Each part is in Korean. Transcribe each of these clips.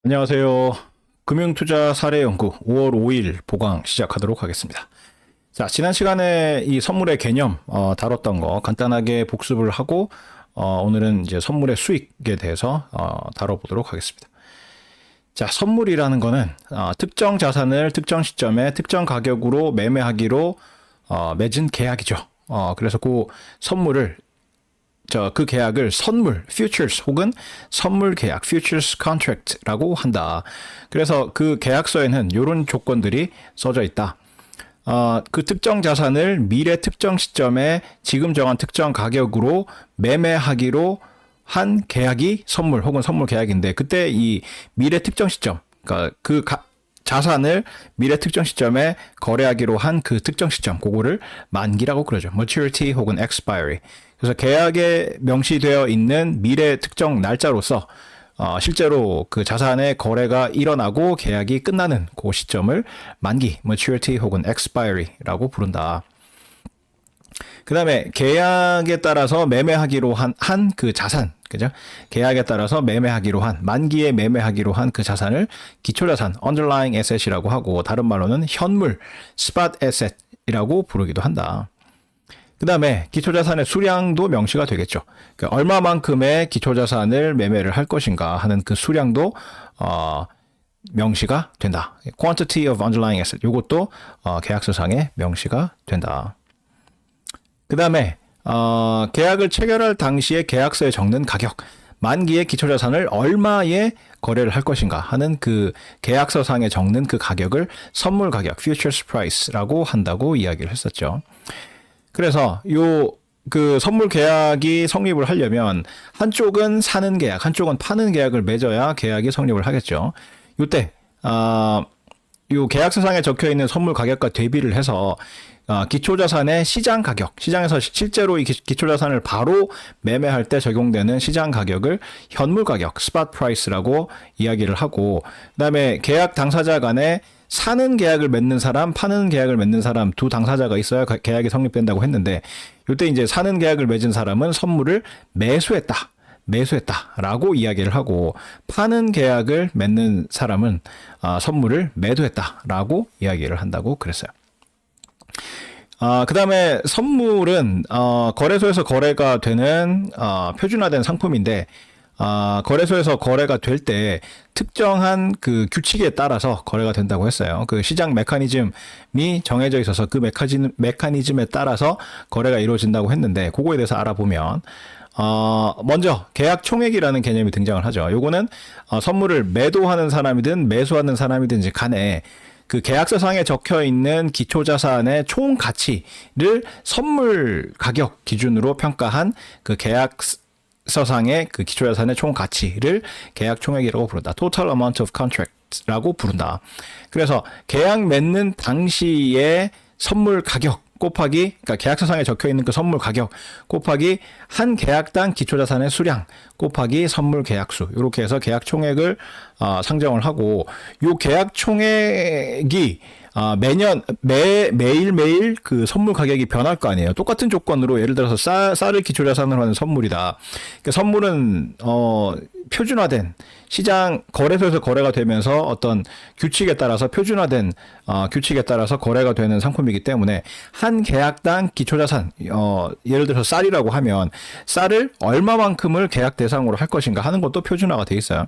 안녕하세요. 금융투자 사례연구 5월 5일 보강 시작하도록 하겠습니다. 자, 지난 시간에 이 선물의 개념 다뤘던 거 간단하게 복습을 하고 오늘은 이제 선물의 수익에 대해서 다뤄보도록 하겠습니다. 자, 선물이라는 거는 특정 자산을 특정 시점에 특정 가격으로 매매하기로 맺은 계약이죠. 그래서 그 선물을 그 계약을 선물, futures 혹은 선물 계약, futures contract라고 한다. 그래서 그 계약서에는 이런 조건들이 써져 있다. 그 특정 자산을 미래 특정 시점에 지금 정한 특정 가격으로 매매하기로 한 계약이 선물 혹은 선물 계약인데, 그때 이 미래 특정 시점, 그러니까 자산을 미래 특정 시점에 거래하기로 한 그 특정 시점, 그거를 만기라고 그러죠. maturity 혹은 expiry. 그래서 계약에 명시되어 있는 미래 특정 날짜로서 실제로 그 자산의 거래가 일어나고 계약이 끝나는 그 시점을 만기, maturity 혹은 expiry라고 부른다. 그 다음에 계약에 따라서 매매하기로 한 그 자산, 그죠? 계약에 따라서 매매하기로 한, 만기에 매매하기로 한 그 자산을 기초자산, underlying asset이라고 하고, 다른 말로는 현물, spot asset이라고 부르기도 한다. 그 다음에 기초자산의 수량도 명시가 되겠죠. 그러니까 얼마만큼의 기초자산을 매매를 할 것인가 하는 그 수량도 명시가 된다. quantity of underlying asset, 이것도 계약서상에 명시가 된다. 그 다음에 계약을 체결할 당시에 계약서에 적는 가격, 만기의 기초자산을 얼마에 거래를 할 것인가 하는 그 계약서상에 적는 그 가격을 선물 가격, futures price라고 한다고 이야기를 했었죠. 그래서 그 선물 계약이 성립을 하려면 한쪽은 사는 계약, 한쪽은 파는 계약을 맺어야 계약이 성립을 하겠죠. 이때 요 계약서상에 적혀 있는 선물 가격과 대비를 해서 기초자산의 시장 가격, 시장에서 실제로 이 기초자산을 바로 매매할 때 적용되는 시장 가격을 현물 가격, spot price라고 이야기를 하고, 그다음에 계약 당사자 간에 사는 계약을 맺는 사람, 파는 계약을 맺는 사람 두 당사자가 있어야 계약이 성립된다고 했는데, 이때 이제 사는 계약을 맺은 사람은 선물을 매수했다라고 이야기를 하고, 파는 계약을 맺는 사람은 선물을 매도했다라고 이야기를 한다고 그랬어요. 그 다음에 선물은 거래소에서 거래가 되는 표준화된 상품인데, 거래소에서 거래가 될 때 특정한 그 규칙에 따라서 거래가 된다고 했어요. 그 시장 메커니즘이 정해져 있어서 그 메커니즘에 따라서 거래가 이루어진다고 했는데, 그거에 대해서 알아보면 먼저 계약 총액이라는 개념이 등장을 하죠. 요거는 선물을 매도하는 사람이든 매수하는 사람이든지 간에 그 계약서상에 적혀 있는 기초자산의 총 가치를 선물 가격 기준으로 평가한 그 계약서상의 그 기초자산의 총 가치를 계약 총액이라고 부른다. Total amount of contract라고 부른다. 그래서 계약 맺는 당시의 선물 가격 곱하기, 그러니까 계약서상에 적혀 있는 그 선물 가격 곱하기 한 계약당 기초자산의 수량 곱하기 선물 계약수, 이렇게 해서 계약 총액을 상정을 하고, 요 계약 총액이 매일매일 그 선물 가격이 변할 거 아니에요. 똑같은 조건으로 예를 들어서 쌀을 기초자산으로 하는 선물이다. 그러니까 선물은 표준화된 시장 거래소에서 거래가 되면서 어떤 규칙에 따라서 표준화된 규칙에 따라서 거래가 되는 상품이기 때문에 한 계약당 기초자산, 예를 들어서 쌀이라고 하면 쌀을 얼마만큼을 계약 대상으로 할 것인가 하는 것도 표준화가 돼 있어요.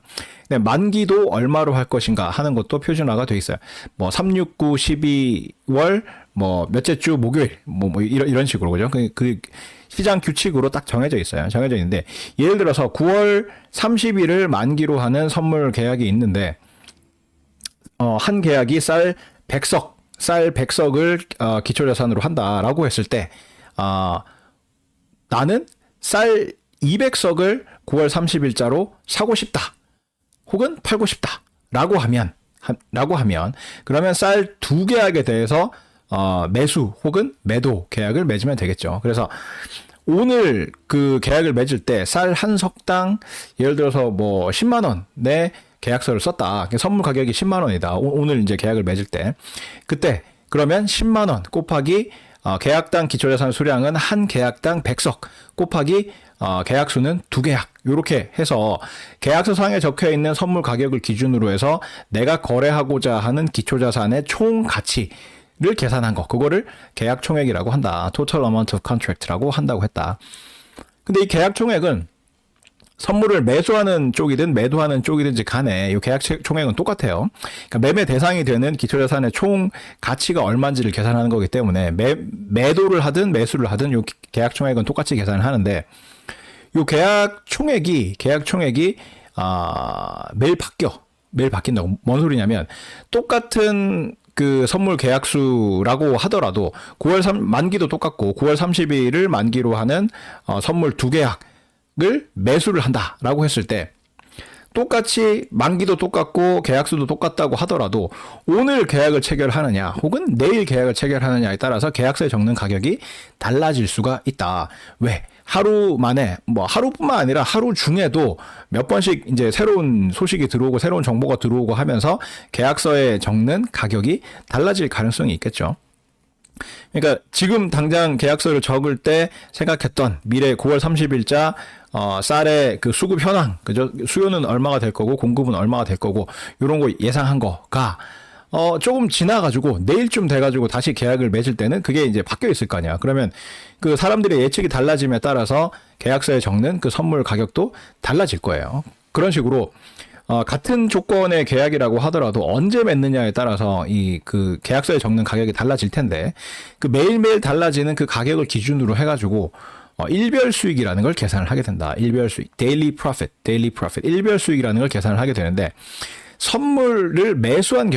만기도 얼마로 할 것인가 하는 것도 표준화가 돼 있어요. 뭐 369 12월 뭐 몇째 주 목요일 뭐 이런 식으로, 그죠? 그 시장 규칙으로 딱 정해져 있어요. 정해져 있는데, 예를 들어서 9월 30일을 만기로 하는 선물 계약이 있는데, 한 계약이 쌀 100석을 기초자산으로 한다라고 했을 때, 나는 쌀 200석을 9월 30일자로 사고 싶다. 혹은 팔고 싶다라고 하면 그러면 쌀 두 계약에 대해서 매수 혹은 매도 계약을 맺으면 되겠죠. 그래서 오늘 그 계약을 맺을 때 쌀 한 석당 예를 들어서 뭐 10만 원의 계약서를 썼다. 선물 가격이 10만 원이다. 오늘 이제 계약을 맺을 때 그때 그러면 10만 원 곱하기 계약당 기초자산 수량은 한 계약당 100석 곱하기 계약수는 2계약 이렇게 해서 계약서 상에 적혀 있는 선물 가격을 기준으로 해서 내가 거래하고자 하는 기초자산의 총 가치를 계산한 거, 그거를 계약 총액이라고 한다. Total Amount of Contract라고 한다고 했다. 근데 이 계약 총액은 선물을 매수하는 쪽이든 매도하는 쪽이든지 간에 이 계약 총액은 똑같아요. 그러니까 매매 대상이 되는 기초자산의 총 가치가 얼마인지를 계산하는 거기 때문에 매도를 하든 매수를 하든 이 계약 총액은 똑같이 계산을 하는데, 이 계약 총액이 매일 바뀐다고. 뭔 소리냐면 똑같은 그 선물 계약수라고 하더라도 만기도 똑같고 9월 30일을 만기로 하는 선물 2계약을 매수를 한다라고 했을 때 똑같이 만기도 똑같고 계약수도 똑같다고 하더라도 오늘 계약을 체결하느냐 혹은 내일 계약을 체결하느냐에 따라서 계약서에 적는 가격이 달라질 수가 있다. 왜? 하루 만에, 하루뿐만 아니라 하루 중에도 몇 번씩 이제 새로운 소식이 들어오고 새로운 정보가 들어오고 하면서 계약서에 적는 가격이 달라질 가능성이 있겠죠. 그러니까 지금 당장 계약서를 적을 때 생각했던 미래 9월 30일자 쌀의 그 수급 현황, 그죠? 수요는 얼마가 될 거고 공급은 얼마가 될 거고 이런 거 예상한 거가 조금 지나가지고 내일쯤 돼가지고 다시 계약을 맺을 때는 그게 이제 바뀌어 있을 거 아니야. 그러면 그 사람들의 예측이 달라짐에 따라서 계약서에 적는 그 선물 가격도 달라질 거예요. 그런 식으로 같은 조건의 계약이라고 하더라도 언제 맺느냐에 따라서 이 그 계약서에 적는 가격이 달라질 텐데, 그 매일매일 달라지는 그 가격을 기준으로 해가지고 일별 수익이라는 걸 계산을 하게 된다. 일별 수익, daily profit, 일별 수익이라는 걸 계산을 하게 되는데, 선물을 매수한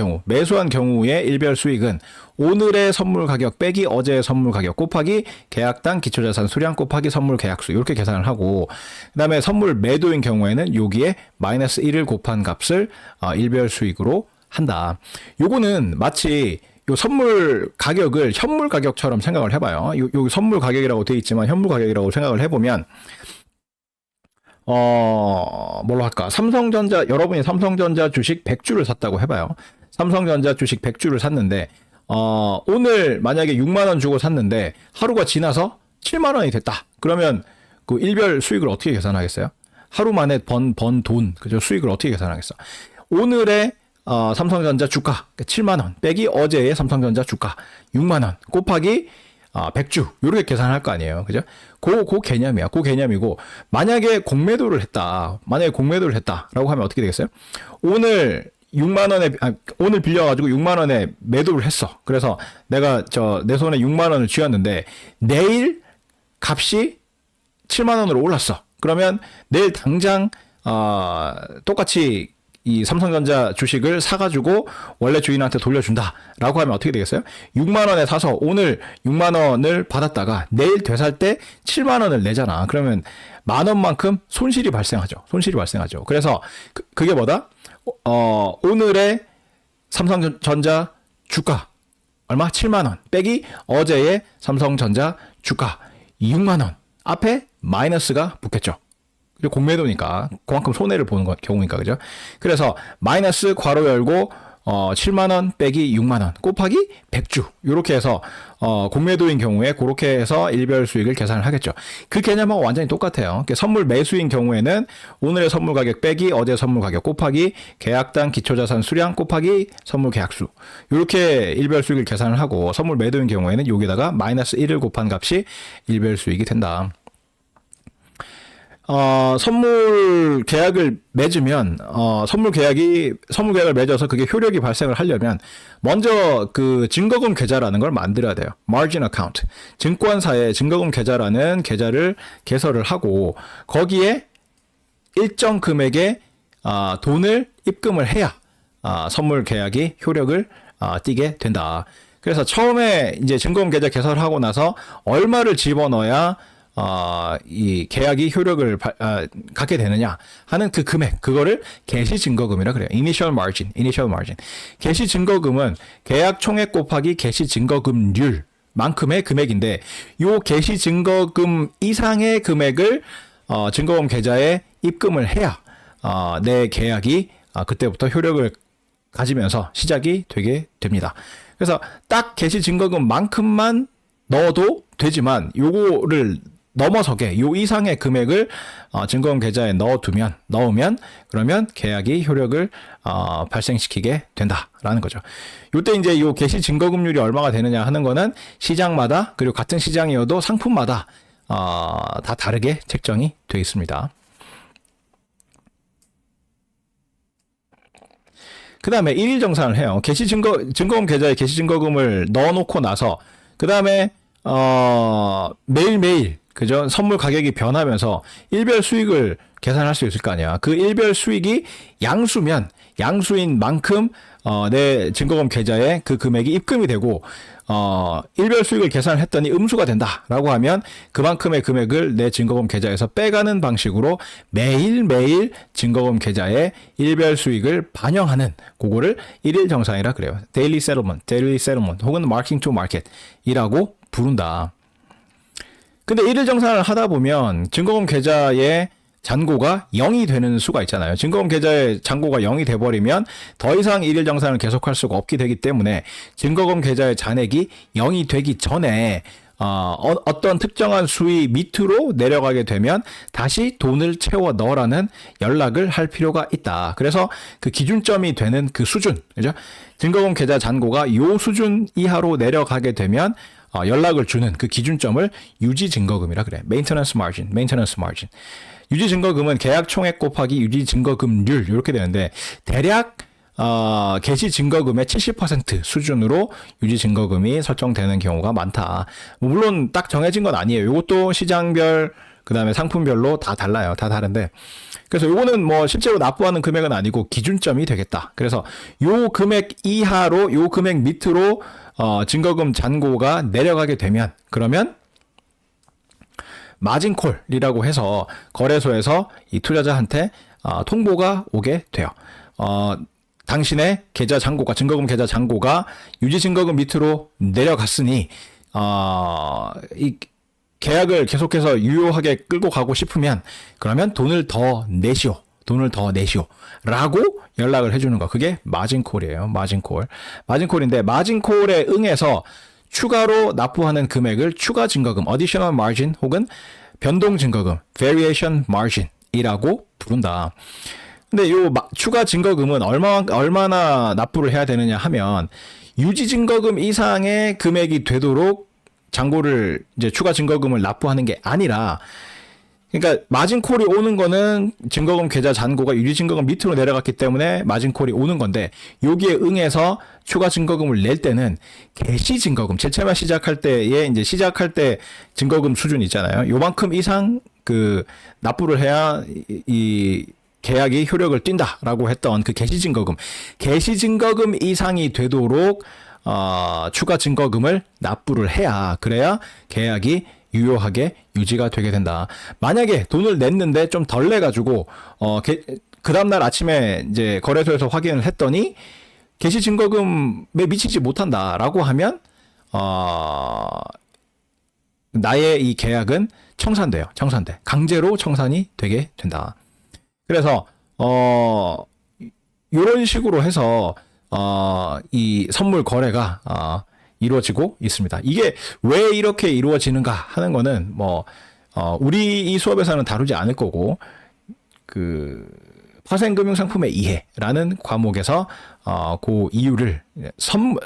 경우의 일별 수익은 오늘의 선물 가격 빼기 어제의 선물 가격 곱하기 계약당 기초자산 수량 곱하기 선물 계약수, 이렇게 계산을 하고, 그 다음에 선물 매도인 경우에는 여기에 마이너스 1을 곱한 값을 일별 수익으로 한다. 요거는 마치 요 선물 가격을 현물 가격처럼 생각을 해봐요. 요 선물 가격이라고 되어 있지만 현물 가격이라고 생각을 해보면, 뭘로 할까? 여러분이 삼성전자 주식 100주를 샀다고 해봐요. 삼성전자 주식 100주를 샀는데, 오늘 만약에 6만원 주고 샀는데, 하루가 지나서 7만원이 됐다. 그러면 그 일별 수익을 어떻게 계산하겠어요? 하루 만에 번 돈, 그죠? 수익을 어떻게 계산하겠어? 오늘의 삼성전자 주가 7만원 빼기 어제의 삼성전자 주가 6만원 곱하기 100주 이렇게 계산할 거 아니에요. 그죠? 그 개념이야. 그 개념이고, 만약에 공매도를 했다라고 하면 어떻게 되겠어요? 오늘 6만원에 오늘 빌려가지고 6만원에 매도를 했어. 그래서 내가 내 손에 6만원을 쥐었는데 내일 값이 7만원으로 올랐어. 그러면 내일 당장 똑같이 이 삼성전자 주식을 사가지고 원래 주인한테 돌려준다라고 하면 어떻게 되겠어요? 6만원에 사서 오늘 6만원을 받았다가 내일 되살 때 7만원을 내잖아. 그러면 만원만큼 손실이 발생하죠. 그래서 그게 뭐다? 오늘의 삼성전자 주가 얼마? 7만원 빼기 어제의 삼성전자 주가 6만원 앞에 마이너스가 붙겠죠. 공매도니까 그만큼 손해를 보는 경우니까, 그죠? 그래서 마이너스 괄호 열고 7만원 빼기 6만원 곱하기 100주 이렇게 해서 공매도인 경우에 그렇게 해서 일별 수익을 계산을 하겠죠. 그 개념하고 완전히 똑같아요. 선물 매수인 경우에는 오늘의 선물 가격 빼기 어제 선물 가격 곱하기 계약당 기초자산 수량 곱하기 선물 계약수, 이렇게 일별 수익을 계산을 하고, 선물 매도인 경우에는 여기다가 마이너스 1을 곱한 값이 일별 수익이 된다. 선물 계약을 맺으면, 선물 계약을 맺어서 그게 효력이 발생을 하려면, 먼저 그 증거금 계좌라는 걸 만들어야 돼요. margin account. 증권사에 증거금 계좌라는 계좌를 개설을 하고, 거기에 일정 금액의, 돈을 입금을 해야, 선물 계약이 효력을, 띠게 된다. 그래서 처음에 이제 증거금 계좌 개설하고 나서 얼마를 집어넣어야 이 계약이 효력을 갖게 되느냐 하는 그 금액, 그거를 개시 증거금이라 그래요. initial margin. 개시 증거금은 계약 총액 곱하기 개시 증거금률 만큼의 금액인데, 요 개시 증거금 이상의 금액을 증거금 계좌에 입금을 해야 내 계약이 그때부터 효력을 가지면서 시작이 되게 됩니다. 그래서 딱 개시 증거금만큼만 넣어도 되지만, 요거를 넘어서게 요 이상의 금액을 증거금 계좌에 넣으면 그러면 계약이 효력을 발생시키게 된다라는 거죠. 요때 이제 요 개시 증거금률이 얼마가 되느냐 하는 거는 시장마다 그리고 같은 시장이어도 상품마다 다 다르게 책정이 되어 있습니다. 그 다음에 1일 정산을 해요. 증거금 계좌에 개시 증거금을 넣어놓고 나서 그 다음에 매일매일 그죠? 선물 가격이 변하면서 일별 수익을 계산할 수 있을 거 아니야. 그 일별 수익이 양수면 양수인 만큼 내 증거금 계좌에 그 금액이 입금이 되고 일별 수익을 계산을 했더니 음수가 된다라고 하면 그만큼의 금액을 내 증거금 계좌에서 빼가는 방식으로 매일매일 증거금 계좌에 일별 수익을 반영하는 그거를 일일 정산이라 그래요. daily settlement 혹은 marking to market이라고 부른다. 근데 일일 정산을 하다 보면 증거금 계좌에 잔고가 0이 되는 수가 있잖아요. 증거금 계좌에 잔고가 0이 돼버리면 더 이상 일일 정산을 계속할 수가 없게 되기 때문에 증거금 계좌의 잔액이 0이 되기 전에 어떤 특정한 수위 밑으로 내려가게 되면 다시 돈을 채워 넣으라는 연락을 할 필요가 있다. 그래서 그 기준점이 되는 그 수준, 그죠? 증거금 계좌 잔고가 요 수준 이하로 내려가게 되면 연락을 주는 그 기준점을 유지 증거금이라 그래. maintenance margin. 유지 증거금은 계약 총액 곱하기 유지 증거금률 이렇게 되는데 대략 개시 증거금의 70% 수준으로 유지 증거금이 설정되는 경우가 많다. 물론 딱 정해진 건 아니에요. 이것도 시장별 그다음에 상품별로 다 달라요. 다 다른데 그래서 요거는 뭐 실제로 납부하는 금액은 아니고 기준점이 되겠다. 그래서 요 금액 이하로 요 금액 밑으로 증거금 잔고가 내려가게 되면 그러면 마진콜이라고 해서 거래소에서 이 투자자한테 통보가 오게 돼요. 당신의 계좌 잔고가 증거금 계좌 잔고가 유지 증거금 밑으로 내려갔으니 이 계약을 계속해서 유효하게 끌고 가고 싶으면 그러면 돈을 더 내시오 라고 연락을 해주는 거. 그게 마진콜이에요. 마진콜인데 마진콜에 응해서 추가로 납부하는 금액을 추가 증거금 additional margin 혹은 변동 증거금 variation margin이라고 부른다. 근데 요 추가 증거금은 얼마나 납부를 해야 되느냐 하면 유지 증거금 이상의 금액이 되도록 잔고를 이제 추가 증거금을 납부하는 게 아니라 그러니까 마진콜이 오는 거는 증거금 계좌 잔고가 유지 증거금 밑으로 내려갔기 때문에 마진콜이 오는 건데 여기에 응해서 추가 증거금을 낼 때는 개시 증거금 제체만 시작할 때에 이제 시작할 때 증거금 수준 있잖아요. 요만큼 이상 그 납부를 해야 이 계약이 효력을 띈다라고 했던 그 개시 증거금 이상이 되도록 추가 증거금을 납부를 해야 그래야 계약이 유효하게 유지가 되게 된다. 만약에 돈을 냈는데 좀 덜 내가지고 그 다음날 아침에 이제 거래소에서 확인을 했더니 개시 증거금에 미치지 못한다라고 하면 나의 이 계약은 청산돼. 강제로 청산이 되게 된다. 그래서 이런 식으로 해서 이 선물 거래가 이루어지고 있습니다. 이게 왜 이렇게 이루어지는가 하는 거는 우리 이 수업에서는 다루지 않을 거고 그 파생금융상품의 이해라는 과목에서 그 이유를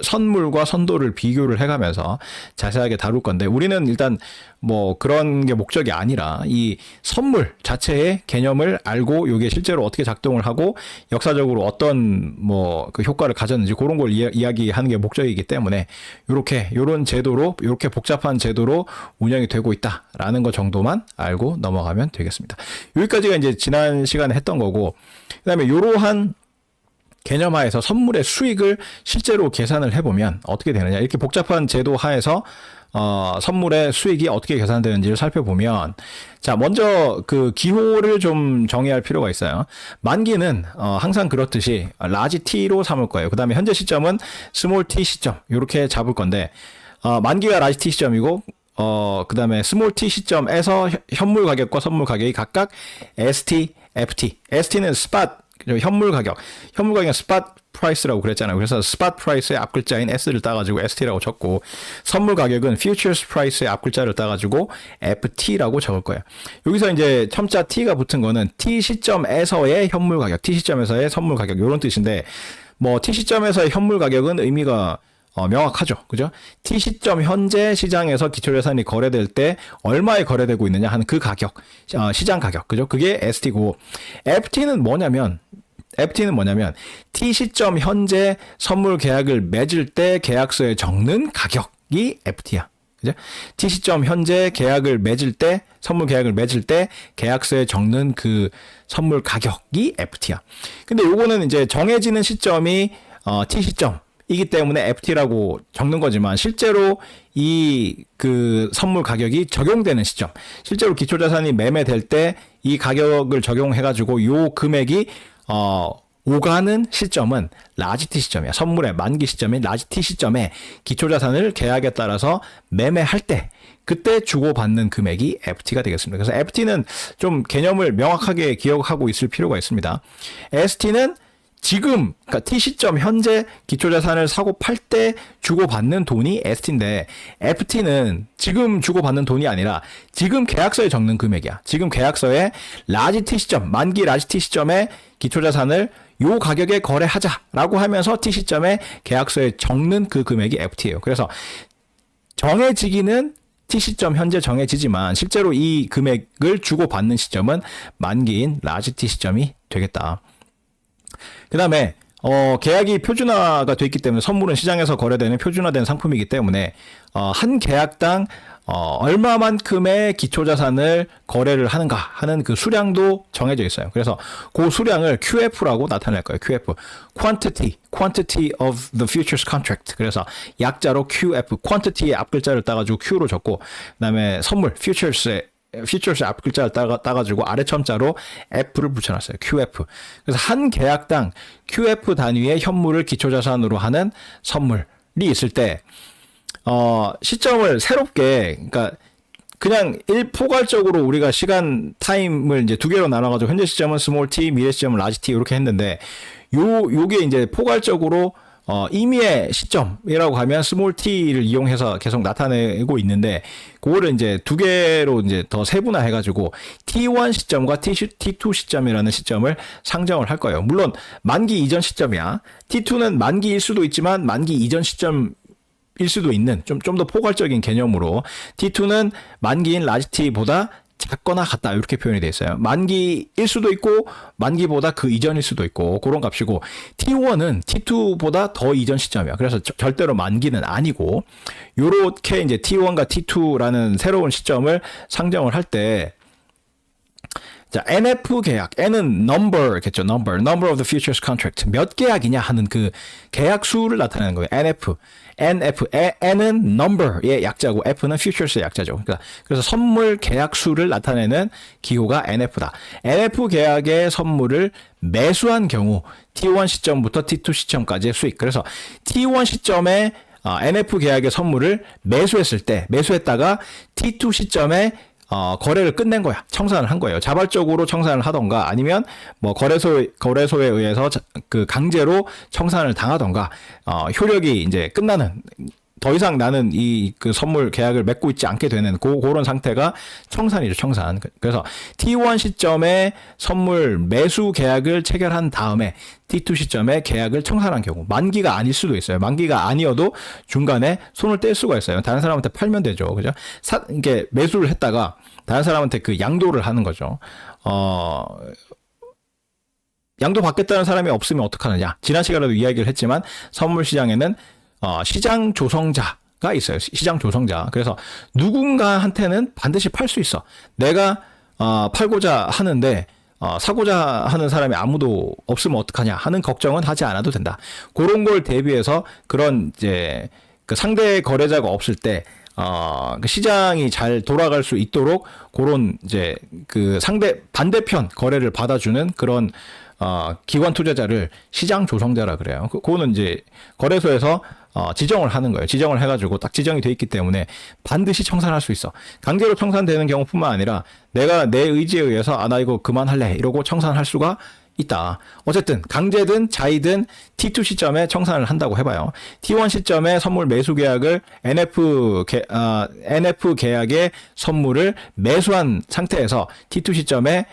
선물과 선도를 비교를 해가면서 자세하게 다룰 건데 우리는 일단 뭐 그런 게 목적이 아니라 이 선물 자체의 개념을 알고 이게 실제로 어떻게 작동을 하고 역사적으로 어떤 뭐 그 효과를 가졌는지 그런 걸 이야기하는 게 목적이기 때문에 요런 제도로 이렇게 복잡한 제도로 운영이 되고 있다라는 것 정도만 알고 넘어가면 되겠습니다. 여기까지가 이제 지난 시간에 했던 거고 그다음에 이러한 개념하에서 선물의 수익을 실제로 계산을 해보면 어떻게 되느냐 이렇게 복잡한 제도 하에서 선물의 수익이 어떻게 계산되는지를 살펴보면 자 먼저 그 기호를 좀 정의할 필요가 있어요. 만기는 항상 그렇듯이 라지 T로 삼을 거예요. 그 다음에 현재 시점은 스몰 T 시점 이렇게 잡을 건데 만기가 라지 T 시점이고 그 다음에 스몰 T 시점에서 현물 가격과 선물 가격이 각각 ST, FT ST는 스팟 현물 가격은 스팟 프라이스라고 그랬잖아요. 그래서 스팟 프라이스의 앞글자인 S를 따가지고 ST라고 적고, 선물 가격은 futures 프라이스의 앞글자를 따가지고 FT라고 적을 거예요. 여기서 이제 첨자 T가 붙은 거는 T 시점에서의 현물 가격, T 시점에서의 선물 가격, 이런 뜻인데, 뭐 T 시점에서의 현물 가격은 의미가 명확하죠. 그죠? T 시점 현재 시장에서 기초자산이 거래될 때 얼마에 거래되고 있느냐 하는 그 가격, 시장 가격. 그죠? 그게 ST고, FT는 뭐냐면 T 시점 현재 선물 계약을 맺을 때 계약서에 적는 가격이 FT야. 그죠? T 시점 현재 계약을 맺을 때, 선물 계약을 맺을 때 계약서에 적는 그 선물 가격이 FT야. 근데 요거는 이제 정해지는 시점이 T 시점이기 때문에 FT라고 적는 거지만, 실제로 이 그 선물 가격이 적용되는 시점, 실제로 기초자산이 매매될 때 이 가격을 적용해가지고 요 금액이 오가는 시점은 라지 T 시점이야. 선물의 만기 시점인 라지 T 시점에 기초자산을 계약에 따라서 매매할 때, 그때 주고받는 금액이 FT가 되겠습니다. 그래서 FT는 좀 개념을 명확하게 기억하고 있을 필요가 있습니다. ST는 지금, 그러니까 T 시점 현재 기초자산을 사고 팔 때 주고받는 돈이 ST인데, FT는 지금 주고받는 돈이 아니라 지금 계약서에 적는 금액이야. 지금 계약서에 라지 T 시점, 만기 라지 T 시점에 기초자산을 요 가격에 거래하자라고 하면서 T 시점에 계약서에 적는 그 금액이 FT예요. 그래서 정해지기는 T 시점 현재 정해지지만, 실제로 이 금액을 주고받는 시점은 만기인 라지 T 시점이 되겠다. 그 다음에 계약이 표준화가 돼 있기 때문에, 선물은 시장에서 거래되는 표준화된 상품이기 때문에 한 계약당 얼마만큼의 기초자산을 거래를 하는가 하는 그 수량도 정해져 있어요. 그래서 그 수량을 QF라고 나타낼 거예요. QF, Quantity of the Futures Contract. 그래서 약자로 QF, Quantity의 앞글자를 따가지고 Q로 적고, 그다음에 선물, Futures의 앞글자를 따가지고 아래 첨자로 F를 붙여놨어요. QF. 그래서 한 계약당 QF 단위의 현물을 기초자산으로 하는 선물이 있을 때, 시점을 새롭게, 그러니까 그냥 포괄적으로 우리가 시간 타임을 이제 두 개로 나눠가지고 현재 시점은 스몰 t, 미래 시점은 라지 t 이렇게 했는데, 요게 이제 포괄적으로 임의의 시점이라고 하면 스몰 t를 이용해서 계속 나타내고 있는데, 그거를 이제 두 개로 이제 더 세분화해가지고 T1 시점과 T2 시점이라는 시점을 상정을 할 거예요. 물론 만기 이전 시점이야. T2는 만기일 수도 있지만 만기 이전 시점 일 수도 있는 좀 더 포괄적인 개념으로, T2는 만기인 라지 T보다 작거나 같다, 이렇게 표현이 되어 있어요. 만기일 수도 있고 만기보다 그 이전일 수도 있고, 그런 값이고, T1은 T2보다 더 이전 시점이야. 그래서 절대로 만기는 아니고, 요렇게 이제 T1과 T2라는 새로운 시점을 상정을 할 때, 자, NF 계약, N은 number겠죠. number of the futures contract. 몇 계약이냐 하는 그 계약 수를 나타내는 거예요. N은 number의 약자고 F는 futures의 약자죠. 그러니까 그래서 선물 계약 수를 나타내는 기호가 NF다. NF 계약의 선물을 매수한 경우 T1 시점부터 T2 시점까지의 수익. 그래서 T1 시점에 NF 계약의 선물을 매수했다가 T2 시점에 거래를 끝낸 거야. 청산을 한 거예요. 자발적으로 청산을 하던가, 아니면 뭐 거래소에 의해서 그 강제로 청산을 당하던가, 효력이 이제 끝나는, 더 이상 나는 이 그 선물 계약을 맺고 있지 않게 되는 그런 상태가 청산이죠, 청산. 그래서 T1 시점에 선물 매수 계약을 체결한 다음에 T2 시점에 계약을 청산한 경우, 만기가 아닐 수도 있어요. 만기가 아니어도 중간에 손을 뗄 수가 있어요. 다른 사람한테 팔면 되죠. 그죠? 이게 매수를 했다가 다른 사람한테 그 양도를 하는 거죠. 양도 받겠다는 사람이 없으면 어떡하느냐. 지난 시간에도 이야기를 했지만, 선물 시장에는 시장 조성자가 있어요. 시장 조성자. 그래서 누군가한테는 반드시 팔 수 있어. 내가 팔고자 하는데 사고자 하는 사람이 아무도 없으면 어떡하냐 하는 걱정은 하지 않아도 된다. 그런 걸 대비해서, 그런 이제 그 상대 거래자가 없을 때 그 시장이 잘 돌아갈 수 있도록, 그런 이제 그 반대편 거래를 받아주는 그런 기관 투자자를 시장 조성자라 그래요. 그거는 이제 거래소에서 지정을 하는 거예요. 지정을 해가지고 딱 지정이 돼 있기 때문에 반드시 청산할 수 있어. 강제로 청산되는 경우뿐만 아니라 내가 내 의지에 의해서 나 이거 그만할래 이러고 청산할 수가 있다. 어쨌든 강제든 자의든 T2 시점에 청산을 한다고 해봐요. T1 시점에 선물 매수 계약을 NF 계약의 선물을 매수한 상태에서 T2 시점에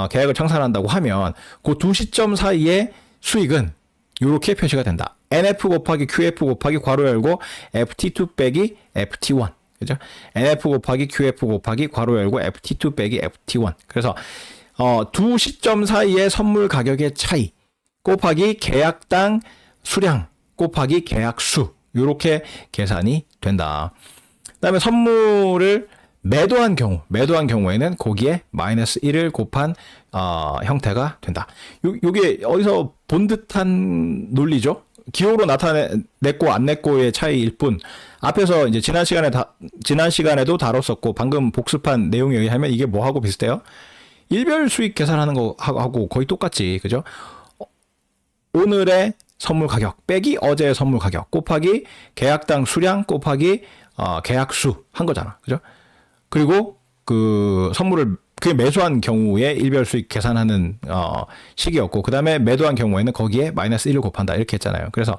계약을 청산한다고 하면 그 두 시점 사이의 수익은 이렇게 표시가 된다. NF 곱하기 QF 곱하기 괄호 열고 FT2 빼기 FT1. 그죠? NF 곱하기 QF 곱하기 괄호 열고 FT2 빼기 FT1. 그래서 두 시점 사이의 선물 가격의 차이 곱하기 계약당 수량 곱하기 계약수 이렇게 계산이 된다. 그다음에 선물을 매도한 경우에는 거기에 마이너스 1을 곱한 형태가 된다. 요게 어디서 본 듯한 논리죠? 기호로 나타냈고 안 냈고의 차이일 뿐 앞에서 이제 지난 시간에도 다뤘었고 방금 복습한 내용에 의하면 이게 뭐하고 비슷해요? 일별 수익 계산하는 거하고 거의 똑같지. 그죠? 오늘의 선물 가격 빼기 어제의 선물 가격 곱하기 계약당 수량 곱하기 계약수 한 거잖아. 그죠? 그리고 그 선물을 매수한 경우에 일별 수익 계산하는 식이었고 그다음에 매도한 경우에는 거기에 마이너스 1을 곱한다 이렇게 했잖아요. 그래서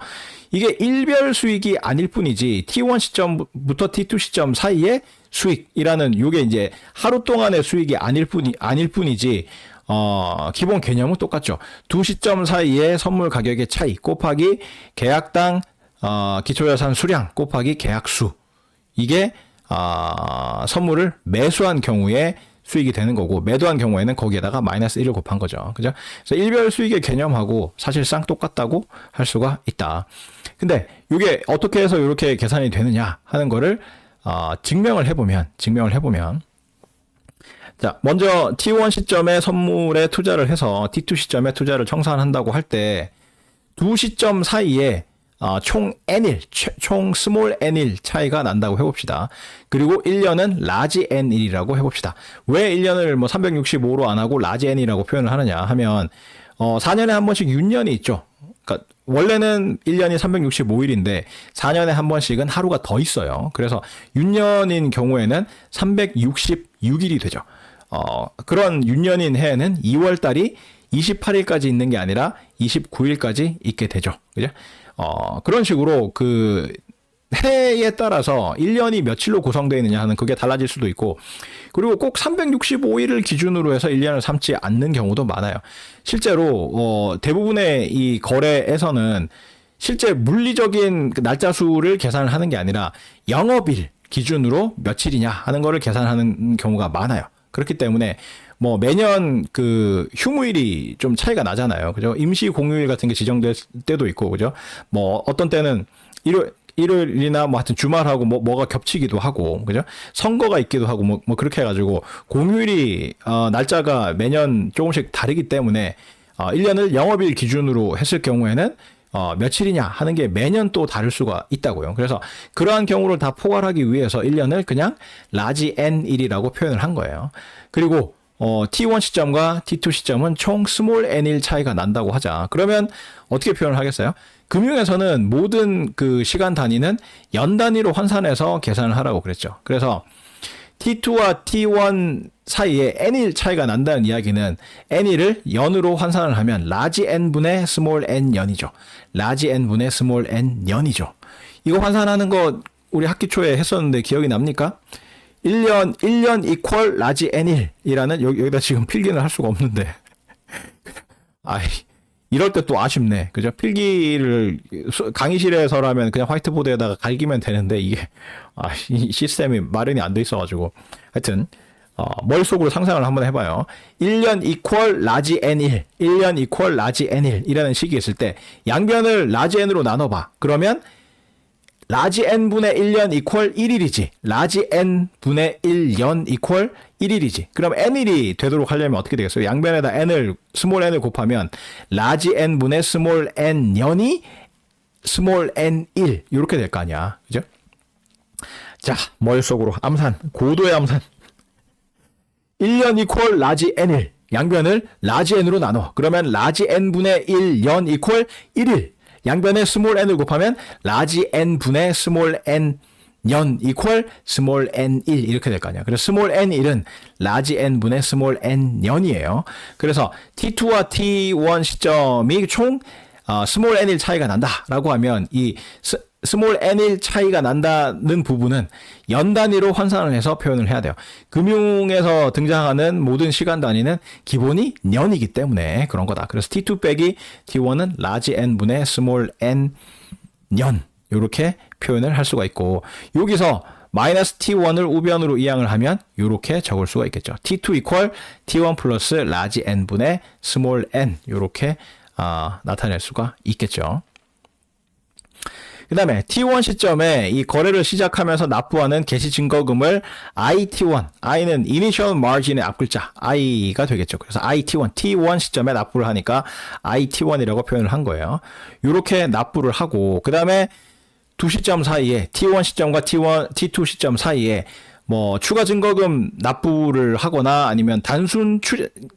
이게 일별 수익이 아닐 뿐이지 T1 시점부터 T2 시점 사이의 수익이라는 요게 이제 하루 동안의 수익이 아닐 뿐이지 기본 개념은 똑같죠. 두 시점 사이의 선물 가격의 차이 곱하기 계약당 기초자산 수량 곱하기 계약수 이게 선물을 매수한 경우에 수익이 되는 거고 매도한 경우에는 거기에다가 마이너스 1을 곱한 거죠. 그죠? 그래서 일별 수익의 개념하고 사실상 똑같다고 할 수가 있다. 근데 이게 어떻게 해서 이렇게 계산이 되느냐 하는 거를 증명을 해보면 자, 먼저 T1 시점에 선물에 투자를 해서 T2 시점에 투자를 청산한다고 할 때 두 시점 사이에 총 N일, 총 스몰 N일 차이가 난다고 해봅시다. 그리고 1년은 라지 N일이라고 해봅시다. 왜 1년을 뭐 365로 안 하고 라지 N이라고 표현을 하느냐 하면 4년에 한 번씩 윤년이 있죠. 그러니까 원래는 1년이 365일인데 4년에 한 번씩은 하루가 더 있어요. 그래서 윤년인 경우에는 366일이 되죠. 그런 윤년인 해에는 2월 달이 28일까지 있는 게 아니라 29일까지 있게 되죠. 그죠? 그런 식으로 그 해에 따라서 1년이 며칠로 구성되어 있느냐 하는 그게 달라질 수도 있고 그리고 꼭 365일을 기준으로 해서 1년을 삼지 않는 경우도 많아요. 실제로 대부분의 이 거래에서는 실제 물리적인 날짜 수를 계산을 하는 게 아니라 영업일 기준으로 며칠이냐 하는 거를 계산하는 경우가 많아요. 그렇기 때문에 뭐 매년 그 휴무일이 좀 차이가 나잖아요. 그죠? 임시 공휴일 같은 게 지정될 때도 있고, 그죠? 뭐 어떤 때는 일요일이나 뭐 하여튼 주말하고 뭐가 겹치기도 하고, 그죠? 선거가 있기도 하고, 뭐 그렇게 해가지고 공휴일이, 날짜가 매년 조금씩 다르기 때문에, 1년을 영업일 기준으로 했을 경우에는, 며칠이냐 하는 게 매년 또 다를 수가 있다고요. 그래서 그러한 경우를 다 포괄하기 위해서 1년을 그냥 라지 N일이라고 표현을 한 거예요. 그리고 T1 시점과 T2 시점은 총 스몰 n일 차이가 난다고 하자. 그러면 어떻게 표현을 하겠어요? 금융에서는 모든 그 시간 단위는 연 단위로 환산해서 계산을 하라고 그랬죠. 그래서 T2와 T1 사이에 n일 차이가 난다는 이야기는 n일을 연으로 환산을 하면 라지 n분의 스몰 n 연이죠. 라지 n분의 스몰 n 연이죠. 이거 환산하는 거 우리 학기 초에 했었는데 기억이 납니까? 1년 이퀄 라지 n일이라는 여기다 지금 필기는 할 수가 없는데 이럴 때 또 아쉽네. 그죠? 필기를 강의실에서라면 그냥 화이트보드에다가 갈기면 되는데 이게 이 시스템이 마련이 안 돼 있어가지고 하여튼 머릿속으로 상상을 한번 해봐요. 1년 이퀄 라지 n일 1년 이퀄 라지 n일이라는 식이 있을 때 양변을 라지 n으로 나눠봐. 그러면 라지 n분의 1년 이퀄 1일이지. 라지 n분의 1년 이퀄 1일이지. 그럼 n일이 되도록 하려면 어떻게 되겠어요? 양변에다 스몰 n을 곱하면 라지 n분의 스몰 n 년이 스몰 n1 이렇게 될 거 아니야. 그죠? 자, 머릿속으로 암산, 고도의 암산. 1년 이퀄 라지 n일 양변을 라지 n으로 나눠. 그러면 라지 n분의 1년 이퀄 1일. 양변에 스몰 n을 곱하면 라지 n분의 스몰 n 년 equal small n1 이렇게 될 거 아니야. 그래서 small n1은 large n분의 small n 년이에요. 그래서 t2와 t1 시점이 총 small n1 차이가 난다라고 하면 이 스몰 n1 차이가 난다는 부분은 연 단위로 환산을 해서 표현을 해야 돼요. 금융에서 등장하는 모든 시간 단위는 기본이 년이기 때문에 그런 거다. 그래서 t2 빼기 t1은 large n분의 small n 년 이렇게 표현을 할 수가 있고 여기서 마이너스 t1을 우변으로 이항을 하면 이렇게 적을 수가 있겠죠. t2 equal t1 플러스 large n분의 small n 이렇게 나타낼 수가 있겠죠. 그 다음에 T1 시점에 이 거래를 시작하면서 납부하는 개시 증거금을 IT1, I는 Initial Margin의 앞글자 I가 되겠죠. 그래서 IT1, T1 시점에 납부를 하니까 IT1이라고 표현을 한 거예요. 이렇게 납부를 하고 그 다음에 두 시점 사이에 T1 시점과 T2 시점 사이에 뭐 추가 증거금 납부를 하거나 아니면 단순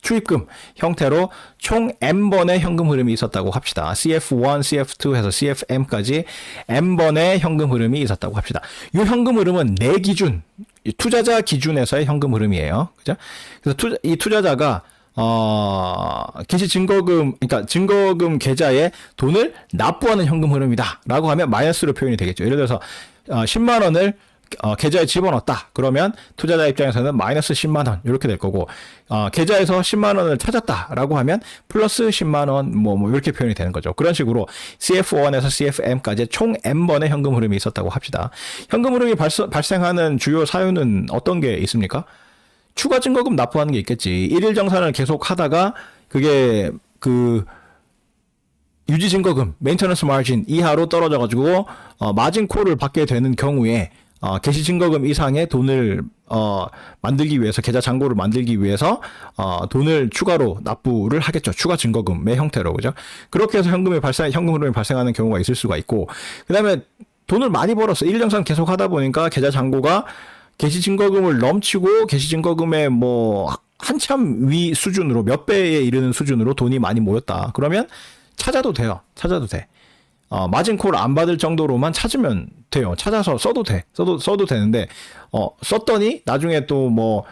출입금 형태로 총 n번의 현금 흐름이 있었다고 합시다. CF1, CF2 해서 CFM까지 n번의 현금 흐름이 있었다고 합시다. 이 현금 흐름은 내 기준, 투자자 기준에서의 현금 흐름이에요. 그죠? 그래서 이 투자자가 개시 증거금, 그러니까 증거금 계좌에 돈을 납부하는 현금 흐름이다라고 하면 마이너스로 표현이 되겠죠. 예를 들어서 10만 원을 계좌에 집어넣었다. 그러면 투자자 입장에서는 마이너스 10만 원 이렇게 될 거고 계좌에서 10만 원을 찾았다라고 하면 플러스 10만 원 뭐 이렇게 표현이 되는 거죠. 그런 식으로 CF1에서 CFM까지 총 n번의 현금 흐름이 있었다고 합시다. 현금 흐름이 발생하는 주요 사유는 어떤 게 있습니까? 추가 증거금 납부하는 게 있겠지. 일일 정산을 계속 하다가 그게 유지 증거금, 메인터넌스 마진 이하로 떨어져 가지고 마진 콜을 받게 되는 경우에 개시 증거금 이상의 돈을 만들기 위해서 계좌 잔고를 만들기 위해서 돈을 추가로 납부를 하겠죠. 추가 증거금의 형태로 그죠? 그렇게 해서 현금 흐름이 발생하는 경우가 있을 수가 있고 그다음에 돈을 많이 벌었어. 일정상 계속 하다 보니까 계좌 잔고가 개시 증거금을 넘치고 개시 증거금의 뭐 한참 위 수준으로 몇 배에 이르는 수준으로 돈이 많이 모였다. 그러면 찾아도 돼요. 찾아도 돼. 마진콜 안 받을 정도로만 찾으면 돼요. 찾아서 써도 돼. 써도 되는데, 썼더니 나중에 또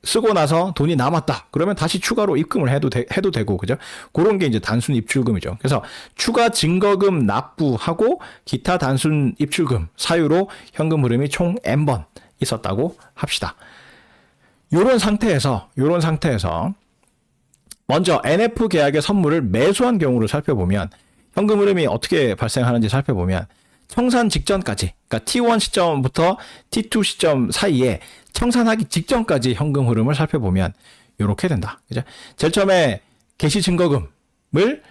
쓰고 나서 돈이 남았다. 그러면 다시 추가로 입금을 해도 되고, 그죠? 그런 게 이제 단순 입출금이죠. 그래서 추가 증거금 납부하고 기타 단순 입출금 사유로 현금 흐름이 총 n번 있었다고 합시다. 요런 상태에서 먼저 NF 계약의 선물을 매수한 경우를 살펴보면 현금 흐름이 어떻게 발생하는지 살펴보면 청산 직전까지, 그러니까 T1 시점부터 T2 시점 사이에 청산하기 직전까지 현금 흐름을 살펴보면 이렇게 된다. 그죠? 제일 처음에 개시 증거금을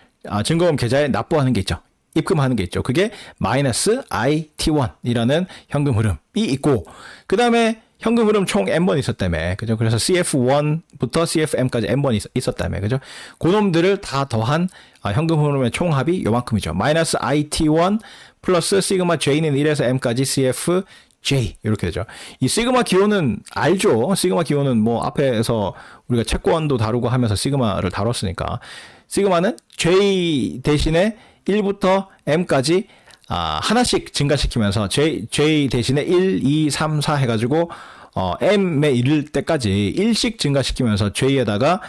증거금 계좌에 납부하는 게 있죠. 입금하는 게 있죠. 그게 마이너스 IT1이라는 현금 흐름이 있고 그 다음에 현금 흐름 총 n번 있었다며. 그죠? 그래서 CF1부터 CFM까지 n번 있었다며. 그죠? 그놈들을 다 더한 현금 흐름의 총합이 요만큼이죠. 마이너스 IT1 플러스 시그마 J는 1에서 M까지 CFJ 이렇게 되죠. 이 시그마 기호는 알죠? 시그마 기호는 뭐 앞에서 우리가 채권도 다루고 하면서 시그마를 다뤘으니까 시그마는 J 대신에 1부터 M까지 하나씩 증가시키면서 J 대신에 1, 2, 3, 4 해가지고 M에 이를 때까지 1씩 증가시키면서 J에다가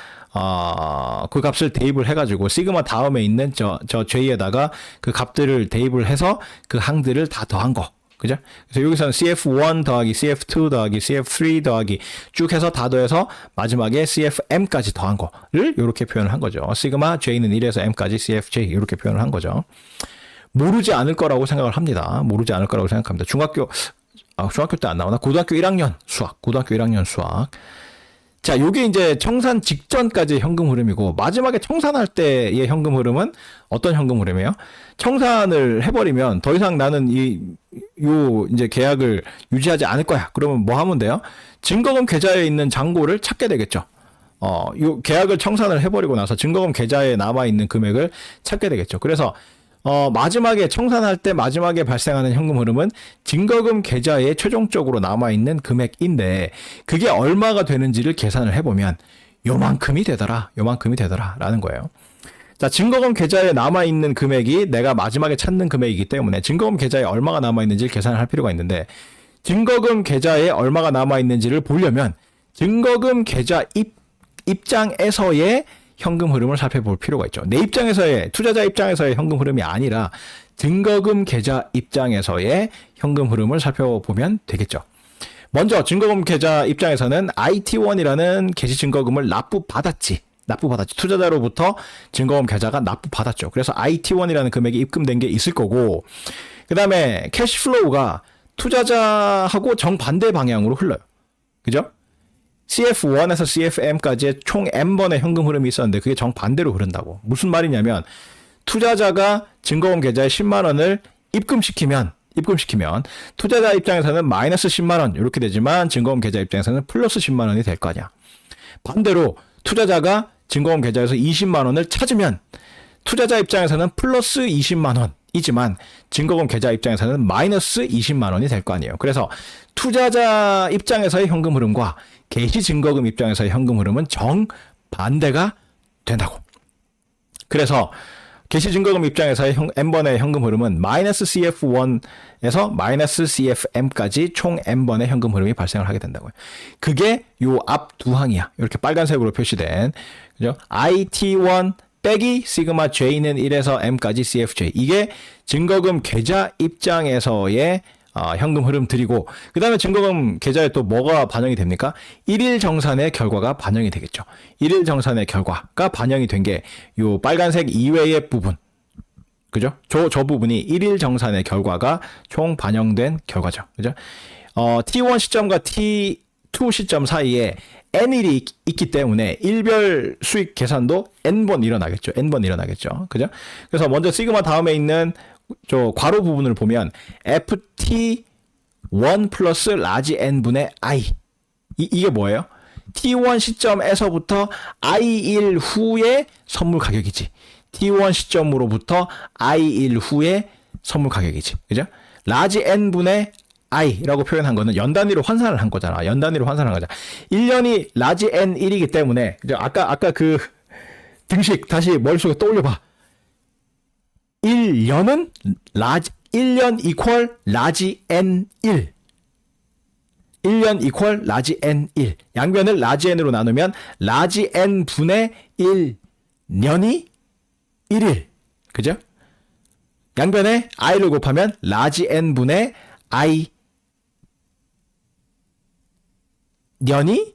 그 값을 대입을 해가지고 시그마 다음에 있는 저 J에다가 그 값들을 대입을 해서 그 항들을 다 더한 거. 그죠? 그래서 여기서는 CF1 더하기 CF2 더하기 CF3 더하기 쭉 해서 다 더해서 마지막에 CFM까지 더한 거를 이렇게 표현을 한 거죠. 시그마 J는 1에서 M까지 CFJ 이렇게 표현을 한 거죠. 모르지 않을 거라고 생각을 합니다. 모르지 않을 거라고 생각합니다. 중학교 때 안 나오나? 고등학교 1학년 수학. 자, 요게 이제 청산 직전까지의 현금 흐름이고, 마지막에 청산할 때의 현금 흐름은 어떤 현금 흐름이에요? 청산을 해버리면 더 이상 나는 이제 계약을 유지하지 않을 거야. 그러면 뭐 하면 돼요? 증거금 계좌에 있는 잔고를 찾게 되겠죠. 요 계약을 청산을 해버리고 나서 증거금 계좌에 남아있는 금액을 찾게 되겠죠. 그래서 마지막에 청산할 때 마지막에 발생하는 현금 흐름은 증거금 계좌에 최종적으로 남아있는 금액인데 그게 얼마가 되는지를 계산을 해보면 요만큼이 되더라라는 거예요. 자, 증거금 계좌에 남아있는 금액이 내가 마지막에 찾는 금액이기 때문에 증거금 계좌에 얼마가 남아있는지를 계산을 할 필요가 있는데, 증거금 계좌에 얼마가 남아있는지를 보려면 증거금 계좌 입장에서의 현금 흐름을 살펴볼 필요가 있죠. 내 입장에서의, 투자자 입장에서의 현금 흐름이 아니라 증거금 계좌 입장에서의 현금 흐름을 살펴보면 되겠죠. 먼저 증거금 계좌 입장에서는 IT1이라는 게시 증거금을 납부받았지. 투자자로부터 증거금 계좌가 납부받았죠. 그래서 IT1이라는 금액이 입금된 게 있을 거고, 그 다음에 캐시플로우가 투자자하고 정반대 방향으로 흘러요. 그죠? CF1에서 CFM까지의 총 N번의 현금 흐름이 있었는데 그게 정반대로 흐른다고. 무슨 말이냐면 투자자가 증거금 계좌에 10만 원을 입금시키면 투자자 입장에서는 마이너스 10만 원 이렇게 되지만 증거금 계좌 입장에서는 플러스 10만 원이 될 거 아니야. 반대로 투자자가 증거금 계좌에서 20만 원을 찾으면 투자자 입장에서는 플러스 20만 원이지만 증거금 계좌 입장에서는 마이너스 20만 원이 될 거 아니에요. 그래서 투자자 입장에서의 현금 흐름과 게시 증거금 입장에서의 현금 흐름은 정반대가 된다고. 그래서 게시 증거금 입장에서의 N번의 현금 흐름은 마이너스 CF1에서 마이너스 CFM까지 총 N번의 현금 흐름이 발생을 하게 된다고요. 그게 요 앞 두 항이야. 이렇게 빨간색으로 표시된, 그죠? IT1 빼기 시그마 J는 1에서 M까지 CFJ. 이게 증거금 계좌 입장에서의 현금 흐름들이고, 그 다음에 증거금 계좌에 또 뭐가 반영이 됩니까? 1일 정산의 결과가 반영이 되겠죠. 1일 정산의 결과가 반영이 된 게 요 빨간색 이외의 부분, 그죠? 저 부분이 1일 정산의 결과가 총 반영된 결과죠. 그죠? T1 시점과 T2 시점 사이에 N일이 있기 때문에 일별 수익 계산도 N번 일어나겠죠. 그죠? 그래서 먼저 시그마 다음에 있는 저 괄호 부분을 보면 FT1 플러스 라지 N분의 I. 이게 뭐예요? T1 시점에서부터 I1 후의 선물 가격이지. T1 시점으로부터 I1 후의 선물 가격이지. 그죠? 라지 N분의 I라고 표현한 거는 연 단위로 환산을 한 거잖아. 1년이 라지 N1이기 때문에, 그죠? 아까 그 등식 다시 머릿속에 떠올려봐. 1년 이퀄 라지 N1. 1년 이퀄 라지 N1. 양변을 라지 N으로 나누면 라지 N 분의 1년이 1일. 그죠? 양변에 I를 곱하면 라지 N 분의 I 년이